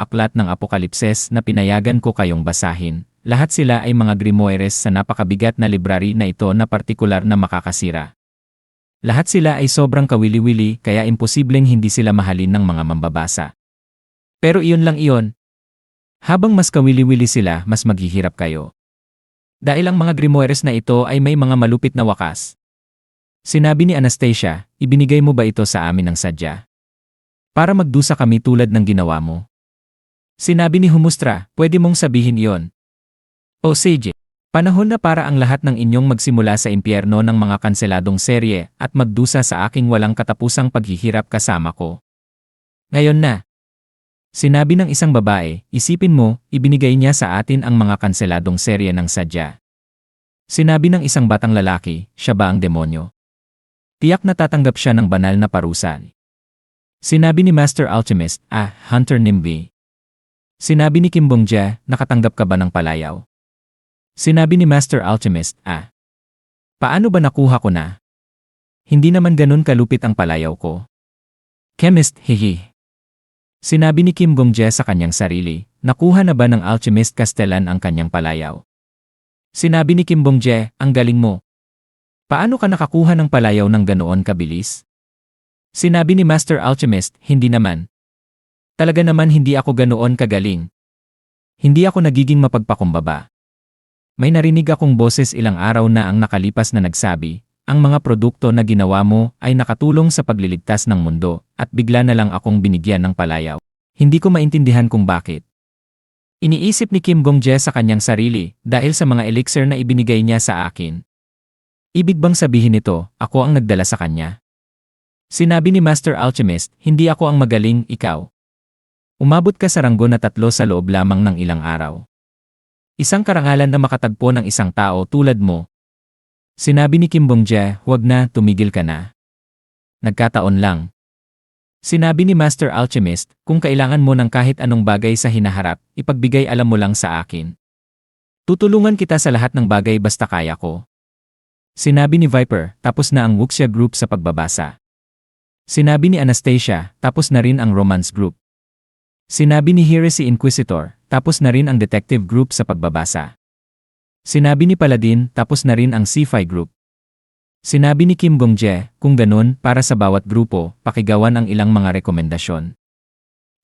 aklat ng Apokalipses na pinayagan ko kayong basahin, lahat sila ay mga grimoires sa napakabigat na library na ito na partikular na makakasira. Lahat sila ay sobrang kawili-wili kaya imposibleng hindi sila mahalin ng mga mambabasa. Pero iyon lang iyon. Habang mas kawili-wili sila, mas maghihirap kayo. Dahil ang mga grimoires na ito ay may mga malupit na wakas. Sinabi ni Anastasia, ibinigay mo ba ito sa amin ng sadya? Para magdusa kami tulad ng ginawa mo. Sinabi ni Humustra, pwede mong sabihin iyon. O CJ, panahon na para ang lahat ng inyong magsimula sa impyerno ng mga kanseladong serye at magdusa sa aking walang katapusang paghihirap kasama ko. Ngayon na. Sinabi ng isang babae, isipin mo, ibinigay niya sa atin ang mga kanseladong serye ng sadya. Sinabi ng isang batang lalaki, siya ba ang demonyo? Tiyak na tatanggap siya ng banal na parusa. Sinabi ni Master Alchemist, Hunter Nimby. Sinabi ni Kim Bongja, nakatanggap ka ba ng palayaw? Sinabi ni Master Alchemist, paano ba nakuha ko na? Hindi naman ganun kalupit ang palayaw ko. Chemist, hihi. Sinabi ni Kim Bongja sa kanyang sarili, nakuha na ba ng Alchemist Castellan ang kanyang palayaw? Sinabi ni Kim Bongja, ang galing mo. Paano ka nakakuha ng palayaw ng ganoon kabilis? Sinabi ni Master Alchemist, hindi naman. Talaga naman hindi ako ganoon kagaling. Hindi ako nagiging mapagpakumbaba. May narinig akong boses ilang araw na ang nakalipas na nagsabi, ang mga produkto na ginawa mo ay nakatulong sa pagliligtas ng mundo at bigla na lang akong binigyan ng palayaw. Hindi ko maintindihan kung bakit. Iniisip ni Kim Bongja sa kanyang sarili dahil sa mga elixir na ibinigay niya sa akin. Ibig bang sabihin nito, ako ang nagdala sa kanya? Sinabi ni Master Alchemist, hindi ako ang magaling, ikaw. Umabot ka sa ranggo na 3 sa loob lamang ng ilang araw. Isang karangalan na makatagpo ng isang tao tulad mo. Sinabi ni Kim Bongja, huwag na, tumigil ka na. Nagkataon lang. Sinabi ni Master Alchemist, kung kailangan mo ng kahit anong bagay sa hinaharap, ipagbigay alam mo lang sa akin. Tutulungan kita sa lahat ng bagay basta kaya ko. Sinabi ni Viper, tapos na ang Wuxia Group sa pagbabasa. Sinabi ni Anastasia, tapos na rin ang Romance Group. Sinabi ni Heresy Inquisitor, tapos na rin ang Detective Group sa pagbabasa. Sinabi ni Paladin, tapos na rin ang Sci-Fi Group. Sinabi ni Kim Bongja, kung ganun, para sa bawat grupo, pakigawan ang ilang mga rekomendasyon.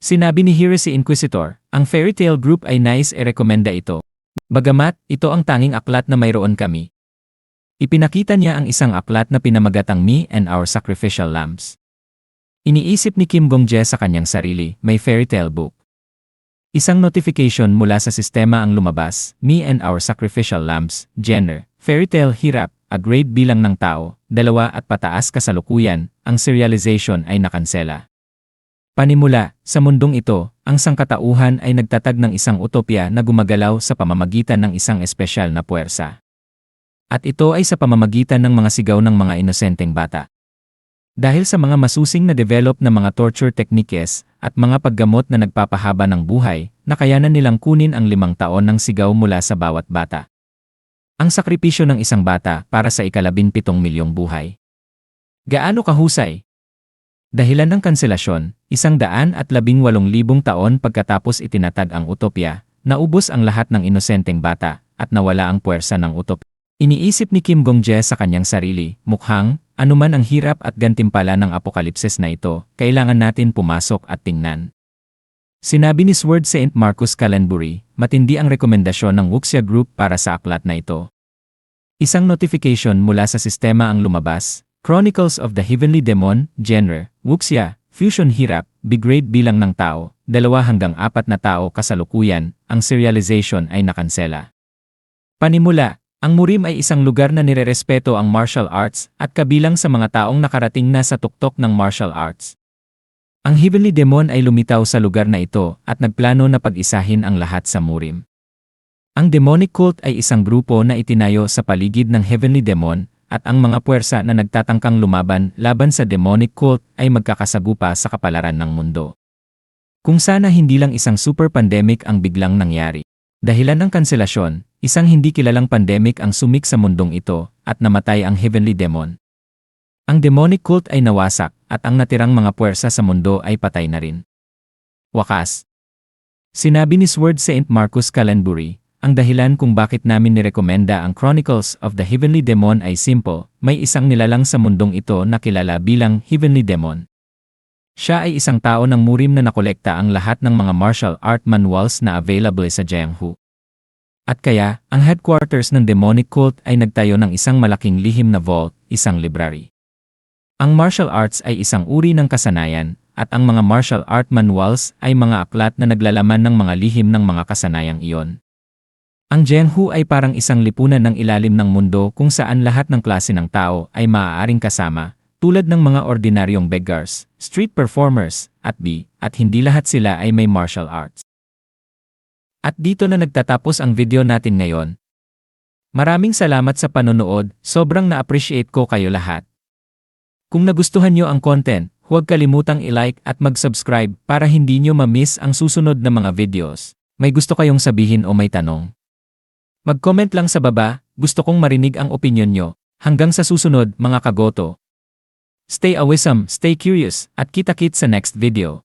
Sinabi ni Heresy Inquisitor, ang Fairy Tail Group ay nais e-rekomenda ito. Bagamat, ito ang tanging aklat na mayroon kami. Ipinakita niya ang isang aklat na pinamagatang Me and Our Sacrificial Lambs. Iniisip ni Kim Bongja sa kanyang sarili, may fairy tale book. Isang notification mula sa sistema ang lumabas, Me and Our Sacrificial Lambs, genre, fairy tale hirap, a grade bilang ng tao, 2 at pataas kasalukuyan, ang serialization ay nakansela. Panimula, sa mundong ito, ang sangkatauhan ay nagtatag ng isang utopya na gumagalaw sa pamamagitan ng isang espesyal na puwersa. At ito ay sa pamamagitan ng mga sigaw ng mga inosenteng bata. Dahil sa mga masusing na develop na mga torture techniques at mga paggamot na nagpapahaba ng buhay, nakayanan nilang kunin ang 5 taon ng sigaw mula sa bawat bata. Ang sakripisyo ng isang bata para sa 17 milyong buhay. Gaano kahusay? Dahilan ng kanselasyon, 118,000 taon pagkatapos itinatag ang utopya, naubos ang lahat ng inosenteng bata at nawala ang puwersa ng utopya. Iniisip ni Kim Bongja sa kanyang sarili, mukhang, anuman ang hirap at gantimpala ng apokalipsis na ito, kailangan natin pumasok at tingnan. Sinabi ni Sword Saint Marcus Calenbury, matindi ang rekomendasyon ng Wuxia Group para sa aklat na ito. Isang notification mula sa sistema ang lumabas, Chronicles of the Heavenly Demon, genre, Wuxia, Fusion Hirap, B-grade bilang ng tao, 2 hanggang 4 na tao kasalukuyan, ang serialization ay nakansela. Panimula, ang Murim ay isang lugar na nirerespeto ang martial arts at kabilang sa mga taong nakarating na sa tuktok ng martial arts. Ang Heavenly Demon ay lumitaw sa lugar na ito at nagplano na pag-isahin ang lahat sa Murim. Ang Demonic Cult ay isang grupo na itinayo sa paligid ng Heavenly Demon at ang mga puwersa na nagtatangkang lumaban laban sa Demonic Cult ay magkakasagupa sa kapalaran ng mundo. Kung sana hindi lang isang super pandemic ang biglang nangyari. Dahilan ng kanselasyon, isang hindi kilalang pandemic ang sumik sa mundong ito at namatay ang Heavenly Demon. Ang Demonic Cult ay nawasak at ang natirang mga puwersa sa mundo ay patay na rin. Wakas. Sinabi ni Sword Saint Marcus Calenbury, ang dahilan kung bakit namin nirekomenda ang Chronicles of the Heavenly Demon ay simple, may isang nilalang sa mundong ito na kilala bilang Heavenly Demon. Siya ay isang tao ng Murim na nakolekta ang lahat ng mga martial art manuals na available sa Jianghu. At kaya, ang headquarters ng Demonic Cult ay nagtayo ng isang malaking lihim na vault isang library. Ang martial arts ay isang uri ng kasanayan, at ang mga martial art manuals ay mga aklat na naglalaman ng mga lihim ng mga kasanayang iyon. Ang Zhenghu ay parang isang lipunan ng ilalim ng mundo kung saan lahat ng klase ng tao ay maaaring kasama, tulad ng mga ordinaryong beggars, street performers, at hindi lahat sila ay may martial arts. At dito na nagtatapos ang video natin ngayon. Maraming salamat sa panonood, sobrang na-appreciate ko kayo lahat. Kung nagustuhan nyo ang content, huwag kalimutang i-like at mag-subscribe para hindi nyo ma-miss ang susunod na mga videos. May gusto kayong sabihin o may tanong? Mag-comment lang sa baba, gusto kong marinig ang opinyon nyo. Hanggang sa susunod mga kagoto. Stay awesome, stay curious, at kita-kits sa next video.